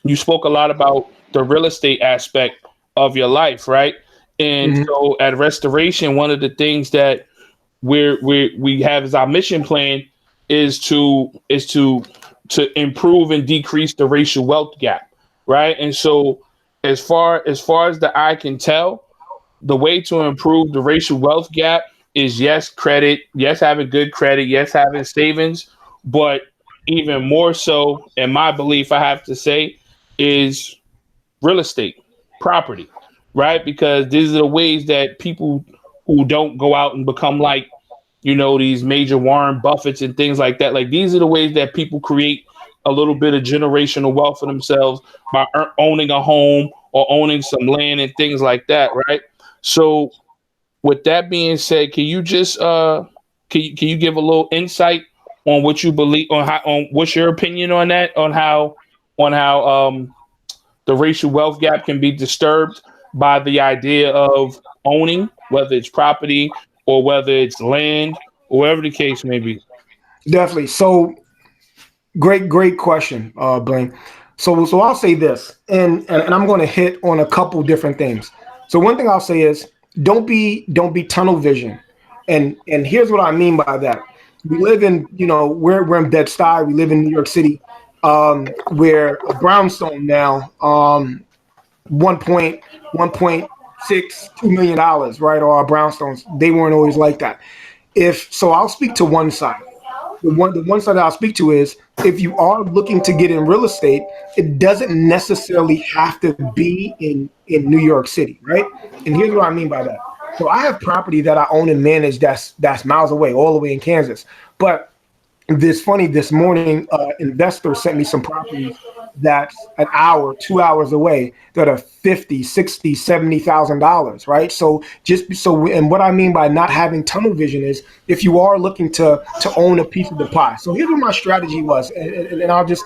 you spoke a lot about the real estate aspect of your life, right? And so at Restoration, one of the things that we have as our mission plan is to improve and decrease the racial wealth gap, right? And so as far as the eye can tell, the way to improve the racial wealth gap is yes, credit, yes, having good credit, yes, having savings, but even more so, in my belief, I have to say, is real estate, property, right? Because these are the ways that people who don't go out and become like, these major Warren Buffetts and things like that. Like these are the ways that people create a little bit of generational wealth for themselves by owning a home or owning some land and things like that, right? So with that being said, can you just can you give a little insight on what you believe on what's your opinion on that, on how the racial wealth gap can be disturbed by the idea of owning, whether it's property or whether it's land or whatever the case may be. Definitely. So great question, Blaine. So I'll say this, and I'm going to hit on a couple different things. So one thing I'll say is don't be tunnel vision, and here's what I mean by that. We live in we're in Bed-Stuy. We live in New York City, where a brownstone now 1.6 $2 million, right? Or our brownstones, they weren't always like that. If so, I'll speak to one side. The one side that I'll speak to is if you are looking to get in real estate, it doesn't necessarily have to be in New York City, right? And here's what I mean by that. So I have property that I own and manage that's miles away, all the way in Kansas. But this morning, investor sent me some properties that's an hour, 2 hours away that are 50, 60, $70,000, right? So and what I mean by not having tunnel vision is if you are looking to own a piece of the pie. So here's what my strategy was, and I'll just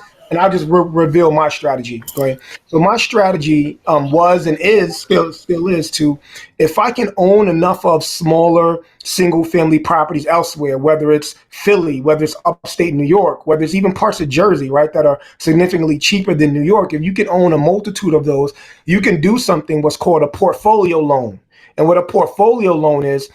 reveal my strategy. Right? So my strategy was and is still is to, if I can own enough of smaller single family properties elsewhere, whether it's Philly, whether it's upstate New York, whether it's even parts of Jersey, right, that are significantly cheaper than New York. If you can own a multitude of those, you can do something what's called a portfolio loan. And what a portfolio loan is,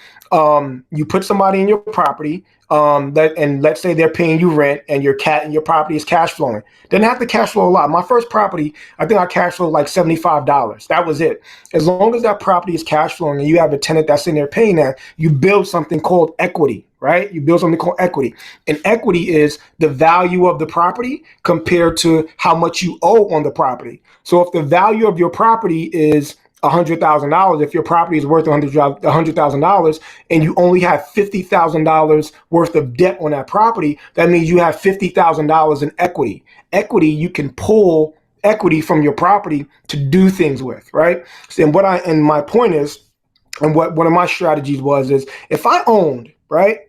you put somebody in your property, and let's say they're paying you rent, and your property is cash flowing. Doesn't have to cash flow a lot. My first property, I think I cash flowed like $75. That was it. As long as that property is cash flowing and you have a tenant that's in there paying that, you build something called equity, right? You build something called equity. And equity is the value of the property compared to how much you owe on the property. So if the value of your property is $100,000, if your property is worth $100,000 and you only have $50,000 worth of debt on that property, that means you have $50,000 in equity. Equity, you can pull equity from your property to do things with, right? And my point is, And what one of my strategies was is if I owned, right,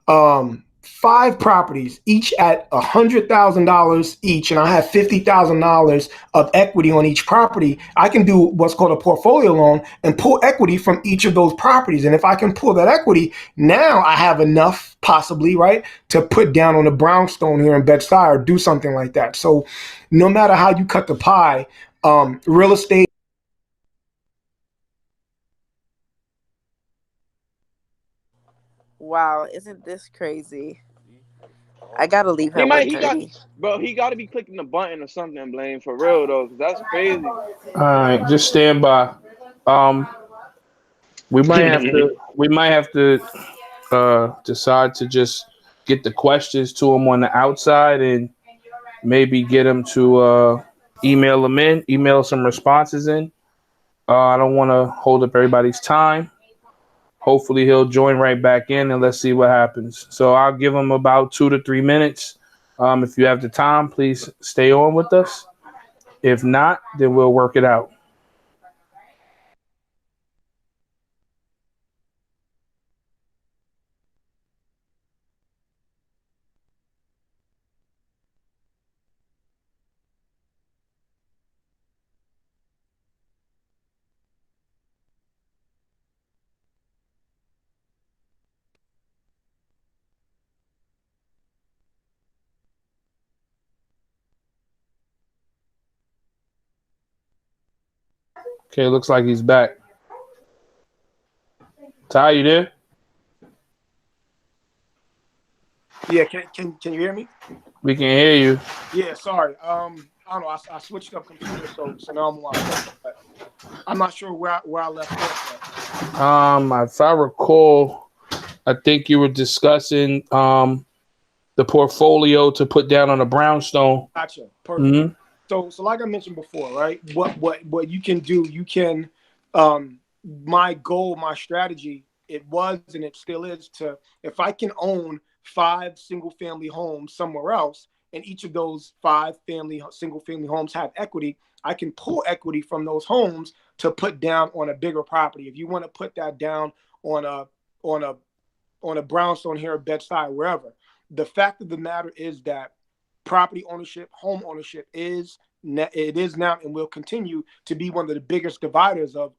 5 properties, each at $100,000 each, and I have $50,000 of equity on each property, I can do what's called a portfolio loan and pull equity from each of those properties. And if I can pull that equity, now I have enough, possibly, right, to put down on a brownstone here in Bed-Stuy or do something like that. So no matter how you cut the pie, real estate. Wow, isn't this crazy? I gotta leave He at might. one He got. thirty. Bro, he got to be clicking the button or something, Blaine, for real though, 'cause that's crazy. All right, just stand by. Um, we might have to decide to just get the questions to him on the outside and maybe get him to email some responses in. I don't want to hold up everybody's time. Hopefully he'll join right back in and let's see what happens. So I'll give him about 2 to 3 minutes. If you have the time, please stay on with us. If not, then we'll work it out. Okay, looks like he's back. Ty, you there? Yeah, can you hear me? We can hear you. Yeah, sorry. I don't know. I switched up computer, so now I'm on. But I'm not sure where I left off If I recall, I think you were discussing the portfolio to put down on a brownstone. at. Gotcha. Perfect. Mm-hmm. So like I mentioned before, right? What you can do, you can. My goal, my strategy, it was and it still is to if I can own 5 single-family homes somewhere else, and each of those 5 single-family homes have equity, I can pull equity from those homes to put down on a bigger property. If you want to put that down on a on a on a brownstone here at Bed-Stuy, wherever, the fact of the matter is that property ownership, home ownership it is now and will continue to be one of the biggest dividers of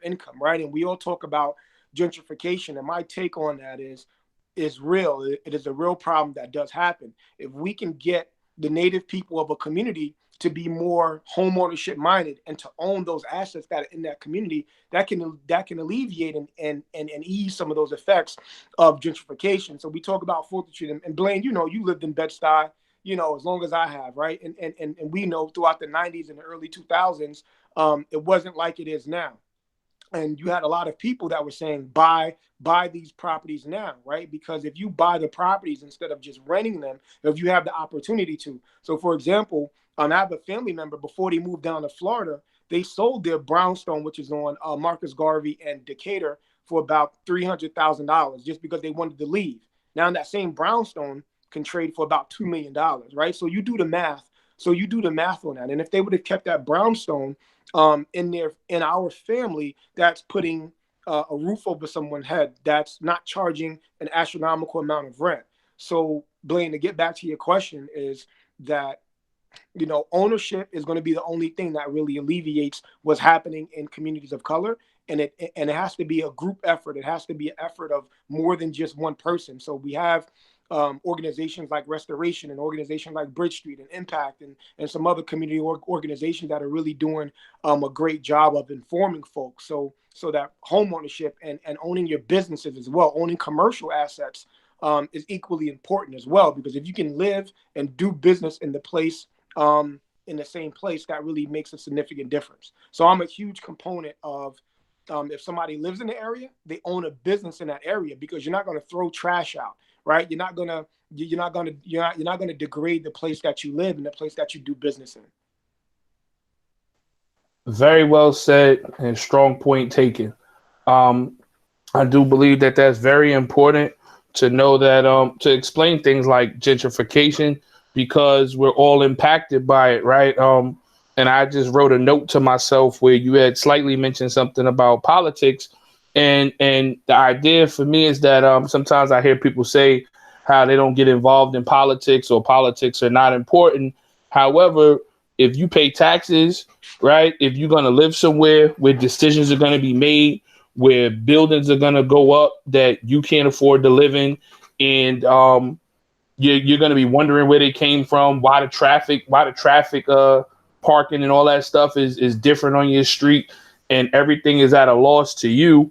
income, right? And we all talk about gentrification, and my take on that is real. It is a real problem that does happen. If we can get the native people of a community to be more home ownership minded and to own those assets that are in that community, that can alleviate and ease some of those effects of gentrification. So we talk about Fortitude and Blaine, you lived in Bed-Stuy, as long as I have, right? And we know throughout the 90s and the early 2000s, it wasn't like it is now. And you had a lot of people that were saying buy these properties now, right? Because if you buy the properties instead of just renting them, if you have the opportunity to. So for example, I have a family member before they moved down to Florida, they sold their brownstone, which is on Marcus Garvey and Decatur, for about $300,000 just because they wanted to leave. Now that same brownstone can trade for about $2 million, right? So you do the math. On that. And if they would have kept that brownstone in our family, that's putting a roof over someone's head. That's not charging an astronomical amount of rent. So Blaine, to get back to your question, is that ownership is going to be the only thing that really alleviates what's happening in communities of color. And it has to be a group effort. It has to be an effort of more than just one person. So we have organizations like Restoration and organizations like Bridge Street and Impact and some other community organizations that are really doing a great job of informing folks. So that home ownership and owning your businesses as well, owning commercial assets is equally important as well, because if you can live and do business in the same place, that really makes a significant difference. So I'm a huge component of if somebody lives in the area, they own a business in that area, because you're not going to throw trash out, right? You're not going to degrade the place that you live and the place that you do business in. Very well said and strong point taken. I do believe that that's very important to know that to explain things like gentrification, because we're all impacted by it, right? And I just wrote a note to myself where you had slightly mentioned something about politics. And the idea for me is that sometimes I hear people say how they don't get involved in politics or politics are not important. However, if you pay taxes, right, if you're going to live somewhere where decisions are going to be made, where buildings are going to go up that you can't afford to live in, and you're going to be wondering where they came from, why the traffic parking and all that stuff is different on your street, and everything is at a loss to you.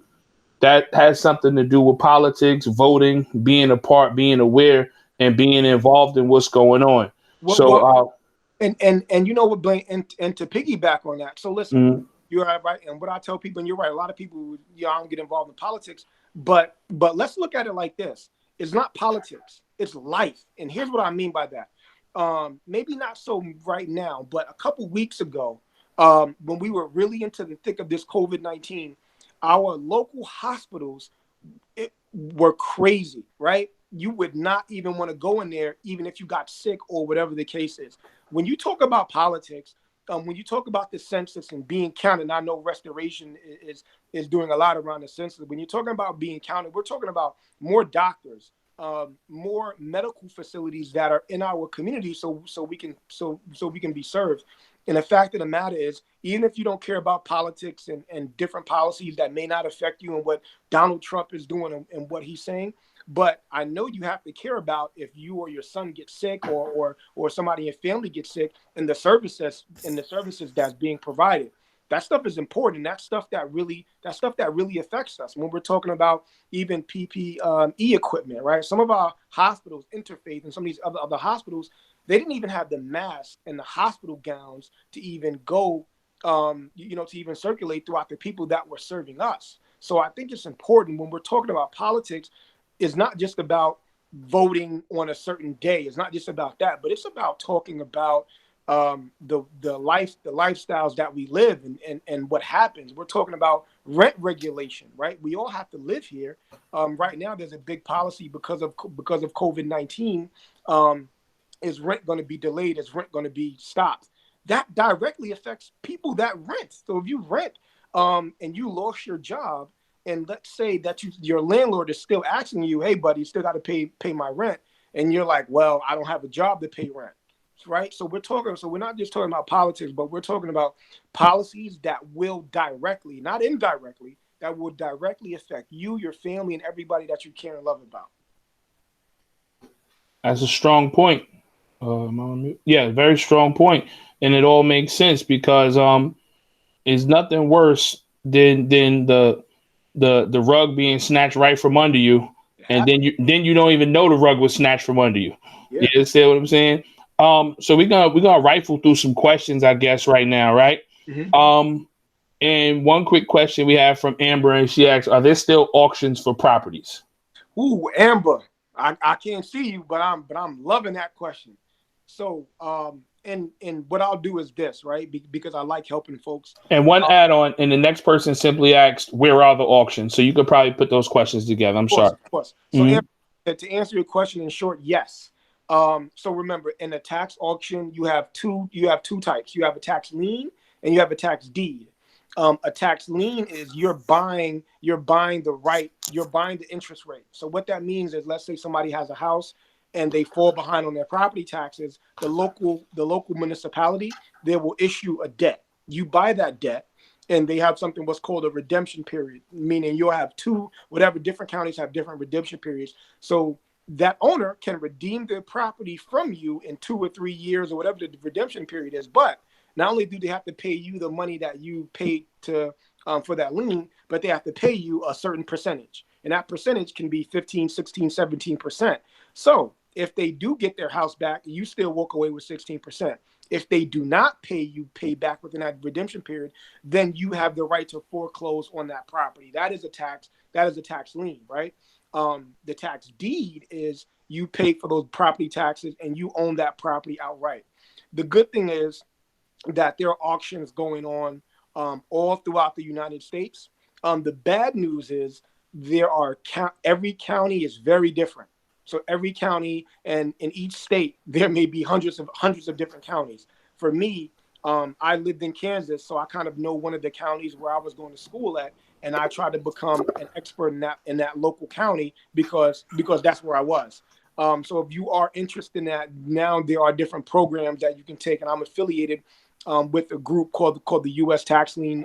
That has something to do with politics, voting, being a part, being aware, and being involved in what's going on. Well, So, and you know what, Blaine, and to piggyback on that. So listen, you're right, and what I tell people, and you're right, a lot of people, don't get involved in politics, but let's look at it like this: it's not politics, it's life. And here's what I mean by that. Maybe not so right now, but a couple weeks ago, when we were really into the thick of this COVID-19, our local hospitals were crazy, right? You would not even want to go in there, even if you got sick or whatever the case is. When you talk about politics, when you talk about the census and being counted, I know Restoration is doing a lot around the census. When you're talking about being counted, we're talking about more doctors, more medical facilities that are in our community, so we can be served. And the fact of the matter is, even if you don't care about politics and different policies that may not affect you and what Donald Trump is doing and what he's saying, but I know you have to care about if you or your son get sick or somebody in your family gets sick and the services that's being provided. That stuff is important. That stuff that really affects us when we're talking about even PPE equipment, right? Some of our hospitals, Interfaith, and some of these other hospitals, they didn't even have the masks and the hospital gowns to even go, to even circulate throughout the people that were serving us. So I think it's important when we're talking about politics. It's not just about voting on a certain day. It's not just about that, but it's about talking about the lifestyles that we live and what happens. We're talking about rent regulation, right? We all have to live here. Right now, there's a big policy because of COVID-19. Is rent going to be delayed? Is rent going to be stopped? That directly affects people that rent. So if you rent and you lost your job, and let's say that your landlord is still asking you, hey, buddy, you still got to pay my rent. And you're like, well, I don't have a job to pay rent. Right. So we're not just talking about politics, but we're talking about policies that will directly, not indirectly, that will directly affect you, your family, and everybody that you care and love about. that's a strong point. Yeah, very strong point, and it all makes sense because it's nothing worse than the rug being snatched right from under you, and then you don't even know the rug was snatched from under you. Yeah. You understand what I'm saying? So we're gonna rifle through some questions, I guess, right now, right? Mm-hmm. And one quick question we have from Amber, and she asks, "Are there still auctions for properties?" Ooh, Amber, I can't see you, but I'm loving that question. So, and what I'll do is this, right? Because I like helping folks. And one add-on, and the next person simply asked, "Where are the auctions?" So you could probably put those questions together. I'm sorry. Of course. So, Amber, to answer your question in short, yes. So remember, in a tax auction, you have two types. You have a tax lien and you have a tax deed. A tax lien is you're buying the interest rate. So what that means is, let's say somebody has a house and they fall behind on their property taxes, the local municipality, they will issue a debt. You buy that debt, and they have something what's called a redemption period, meaning you'll have whatever different counties have different redemption periods. So that owner can redeem their property from you in 2 or 3 years or whatever the redemption period is. But not only do they have to pay you the money that you paid for that lien, but they have to pay you a certain percentage. And that percentage can be 15, 16, 17%. So if they do get their house back, you still walk away with 16%. If they do not pay back within that redemption period, then you have the right to foreclose on that property. That is a tax lien, right? The tax deed is you pay for those property taxes and you own that property outright. The good thing is that there are auctions going on all throughout the United States. The bad news is every county is very different. So every county and in each state, there may be hundreds of different counties. For me, I lived in Kansas, so I kind of know one of the counties where I was going to school at. and I tried to become an expert in that local county because that's where I was. So if you are interested in that, now there are different programs that you can take, and I'm affiliated with a group called the U.S. Tax Lien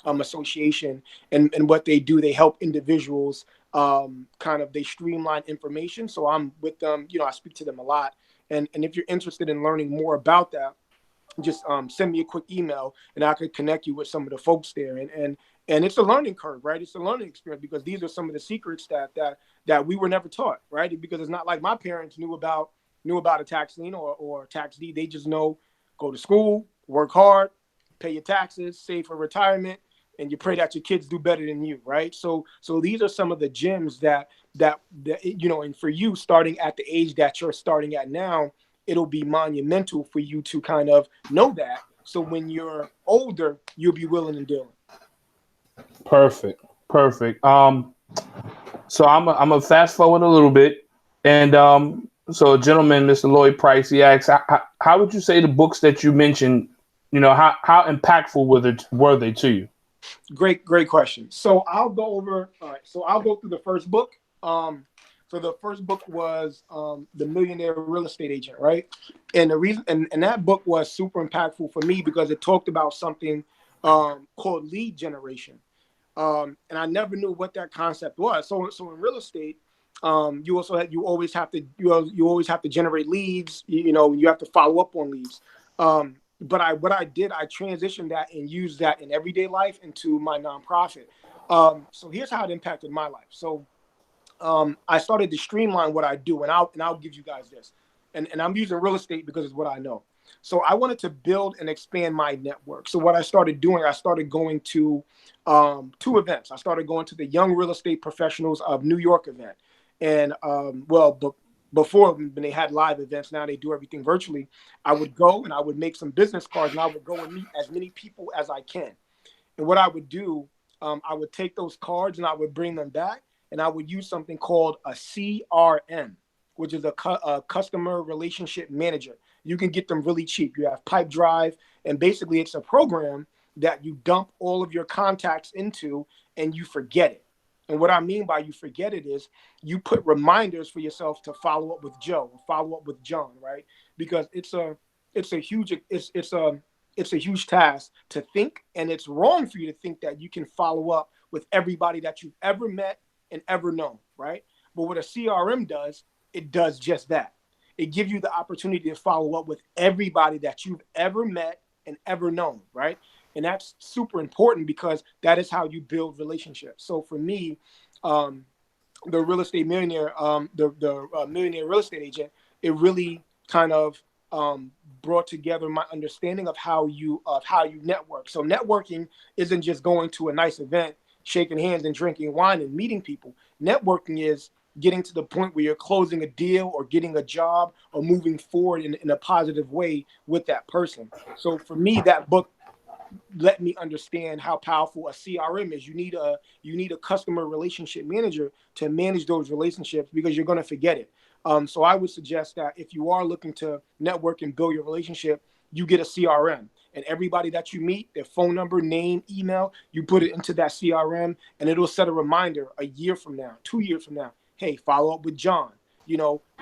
Association, and what they do, they help individuals they streamline information. So I'm with them, I speak to them a lot, and if you're interested in learning more about that, just send me a quick email and I could connect you with some of the folks there. And it's a learning curve, right? It's a learning experience because these are some of the secrets that we were never taught, right? Because it's not like my parents knew about a tax lien or tax deed. They just know, go to school, work hard, pay your taxes, save for retirement, and you pray that your kids do better than you, right? So these are some of the gems that and for you, starting at the age that you're starting at now, it'll be monumental for you to kind of know that. So when you're older, you'll be willing and dealing. Perfect. So I'm a fast forward a little bit, and so a gentleman, Mr. Lloyd Price, he asks, how would you say the books that you mentioned, how impactful were they to you? Great question. So I'll go over. All right. So I'll go through the first book. So the first book was The Millionaire Real Estate Agent, right? And the reason, and that book was super impactful for me because it talked about something called lead generation. And I never knew what that concept was. So in real estate, you always have to generate leads. You have to follow up on leads. But I transitioned that and used that in everyday life into my nonprofit. So here's how it impacted my life. So I started to streamline what I do, and I'll give you guys this. And I'm using real estate because it's what I know. So I wanted to build and expand my network. So what I started doing, I started going to 2 events. I started going to the Young Real Estate Professionals of New York event. And before, when they had live events, now they do everything virtually. I would go and I would make some business cards, and I would go and meet as many people as I can. And what I would do, I would take those cards and I would bring them back, and I would use something called a CRM, which is a customer relationship manager. You can get them really cheap. You have Pipe Drive, and basically it's a program that you dump all of your contacts into and you forget it. And what I mean by you forget it is you put reminders for yourself to follow up with Joe or follow up with John, right? Because it's a huge task to think, and it's wrong for you to think that you can follow up with everybody that you've ever met and ever known, right? But what a CRM does, it does just that. It gives you the opportunity to follow up with everybody that you've ever met and ever known, right? And that's super important because that is how you build relationships. So for me, the real estate millionaire, millionaire real estate agent, it really kind of brought together my understanding of how you network. So networking isn't just going to a nice event, shaking hands and drinking wine and meeting people. Networking is getting to the point where you're closing a deal or getting a job or moving forward in a positive way with that person. So for me, that book let me understand how powerful a CRM is. You need a customer relationship manager to manage those relationships because you're going to forget it. So I would suggest that if you are looking to network and build your relationship, you get a CRM. And everybody that you meet, their phone number, name, email, you put it into that CRM, and it'll set a reminder a year from now, 2 years from now. Hey, follow up with John.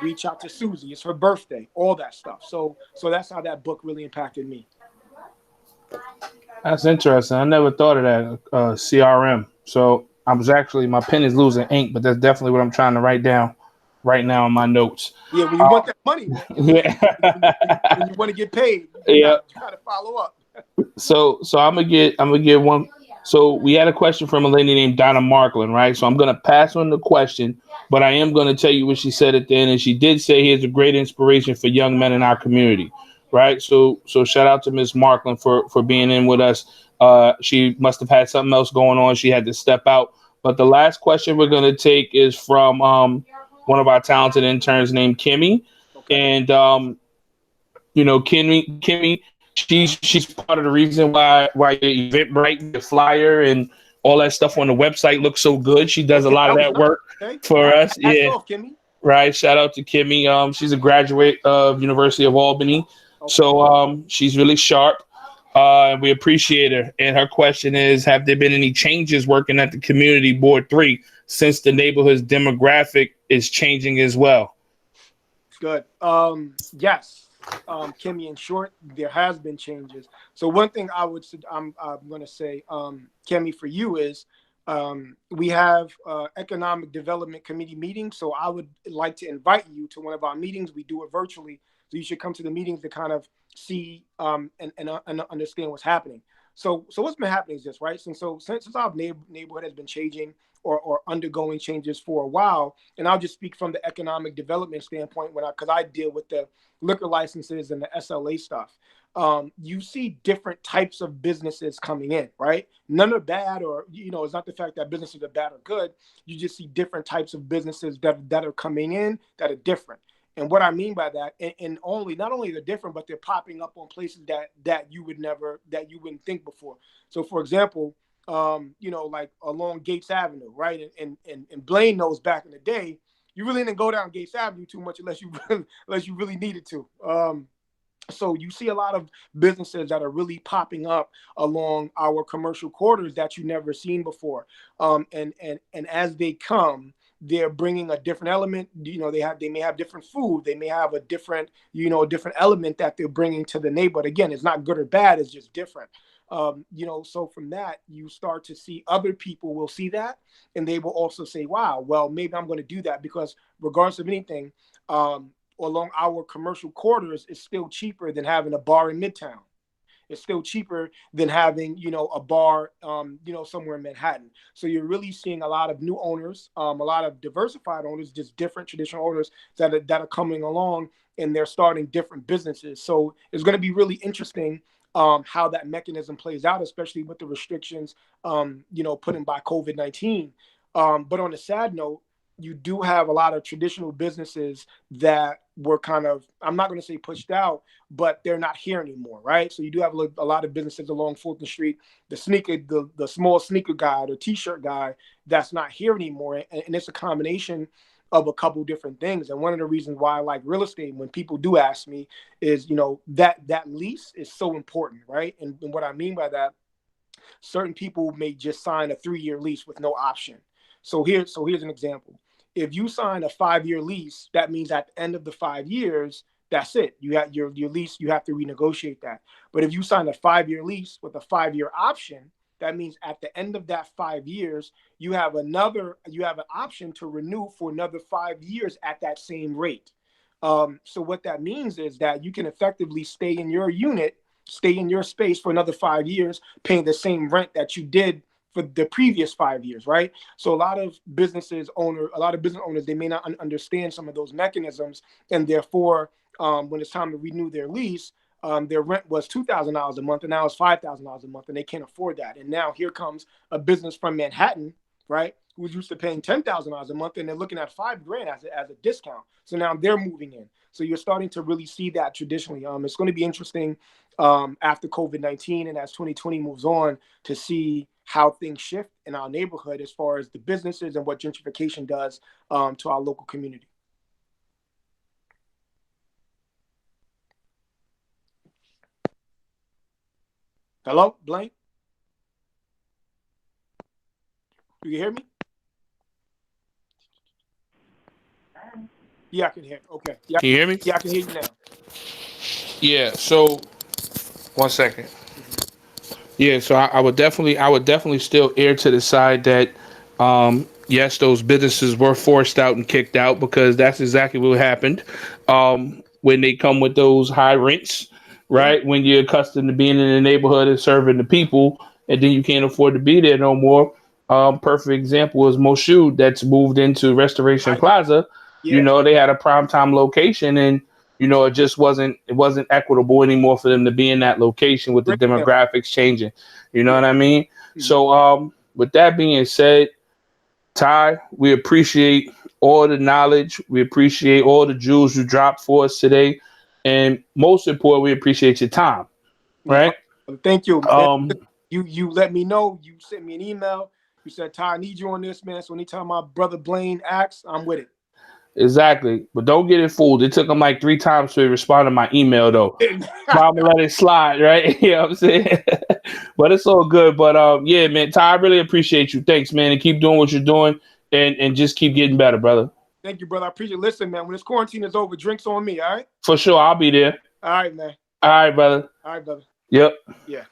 Reach out to Susie. It's her birthday. All that stuff. So that's how that book really impacted me. That's interesting. I never thought of that CRM. So my pen is losing ink, but that's definitely what I'm trying to write down right now in my notes. Yeah, when you want that money, man. When you want to get paid, you gotta follow up. So I'm gonna get one. So we had a question from a lady named Donna Markland, right? So I'm gonna pass on the question, but I am gonna tell you what she said at the end, and she did say he is a great inspiration for young men in our community, right? So shout out to Ms. Markland for being in with us. She must have had something else going on. She had to step out. But the last question we're gonna take is from one of our talented interns named Kimmy, and Kimmy. She's part of the reason why your Eventbrite, the flyer, and all that stuff on the website looks so good. She does a lot of that work for us. Yeah, Kimmy. Right. Shout out to Kimmy. She's a graduate of University of Albany, so she's really sharp. And we appreciate her. And her question is, have there been any changes working at the community board 3 since the neighborhood's demographic is changing as well? Good. Yes, Kimmy. In short, there has been changes. So one thing I'm going to say, Kimmy, for you is we have economic development committee meetings. So I would like to invite you to one of our meetings. We do it virtually, so you should come to the meetings to kind of see and understand what's happening. So what's been happening is this, right? Since our neighborhood has been changing or undergoing changes for a while, and I'll just speak from the economic development standpoint because I deal with the liquor licenses and the SLA stuff. You see different types of businesses coming in, right? None are bad, or it's not the fact that businesses are bad or good. You just see different types of businesses that are coming in that are different. And what I mean by that, and not only they're different, but they're popping up on places that you wouldn't think before. So, for example, like along Gates Avenue, right? And Blaine knows back in the day, you really didn't go down Gates Avenue too much unless you really needed to. So you see a lot of businesses that are really popping up along our commercial corridors that you've never seen before. And as they come, they're bringing a different element. They may have different food. They may have a different element that they're bringing to the neighborhood. Again, it's not good or bad. It's just different. So from that, you start to see other people will see that, and they will also say, wow, well, maybe I'm going to do that, because regardless of anything, along our commercial corridors, it's still cheaper than having a bar in Midtown. It's still cheaper than having, a bar, somewhere in Manhattan. So you're really seeing a lot of new owners, a lot of diversified owners, just different traditional owners that are coming along, and they're starting different businesses. So it's going to be really interesting how that mechanism plays out, especially with the restrictions, put in by COVID-19. But on a sad note, you do have a lot of traditional businesses that were kind of, I'm not going to say pushed out, but they're not here anymore, right? So you do have a lot of businesses along Fulton Street, the small sneaker guy, the t-shirt guy, that's not here anymore. And it's a combination of a couple different things. And one of the reasons why I like real estate, when people do ask me, is, that lease is so important, right? And what I mean by that, certain people may just sign a 3-year lease with no option. So here's an example. If you sign a 5-year lease, that means at the end of the 5 years, that's it. You have your lease, you have to renegotiate that. But if you sign a 5-year lease with a 5-year option, that means at the end of that 5 years, you have an option to renew for another 5 years at that same rate. So what that means is that you can effectively stay in your unit, stay in your space for another 5 years, paying the same rent that you did for the previous 5 years, right? So a lot of business owners, they may not understand some of those mechanisms, and therefore, when it's time to renew their lease, their rent was $2,000 a month, and now it's $5,000 a month, and they can't afford that. And now here comes a business from Manhattan, right, who's used to paying $10,000 a month, and they're looking at $5,000 as a discount. So now they're moving in. So you're starting to really see that traditionally. It's going to be interesting after COVID-19 and as 2020 moves on to see how things shift in our neighborhood as far as the businesses and what gentrification does to our local community. Hello, Blaine? Do you hear me? Yeah, I can hear. Okay. Yeah, Can you hear me? Yeah, I can hear you now. Yeah. So, 1 second. Yeah. So I would definitely still err to the side that, yes, those businesses were forced out and kicked out, because that's exactly what happened. When they come with those high rents, right? When you're accustomed to being in the neighborhood and serving the people, and then you can't afford to be there no more. Perfect example is Moshood, that's moved into Restoration Plaza. Yeah. They had a primetime location, and it wasn't equitable anymore for them to be in that location with the demographics changing. You know what I mean? Mm-hmm. So with that being said, Ty, we appreciate all the knowledge. We appreciate all the jewels you dropped for us today. And most important, we appreciate your time. Right? Thank you. You let me know. You sent me an email. You said, Ty, I need you on this, man. So anytime my brother Blaine asks, I'm with it. Exactly. But don't get it fooled. It took him like 3 times to respond to my email, though. But I'm gonna let it slide, right? You know what I'm saying? But it's all good. But yeah, man, Ty, I really appreciate you. Thanks, man. And keep doing what you're doing and just keep getting better, brother. Thank you, brother. I appreciate it. Listen, man, when this quarantine is over, drinks on me, all right? For sure. I'll be there. All right, man. All right, brother. All right, brother. Yep. Yeah.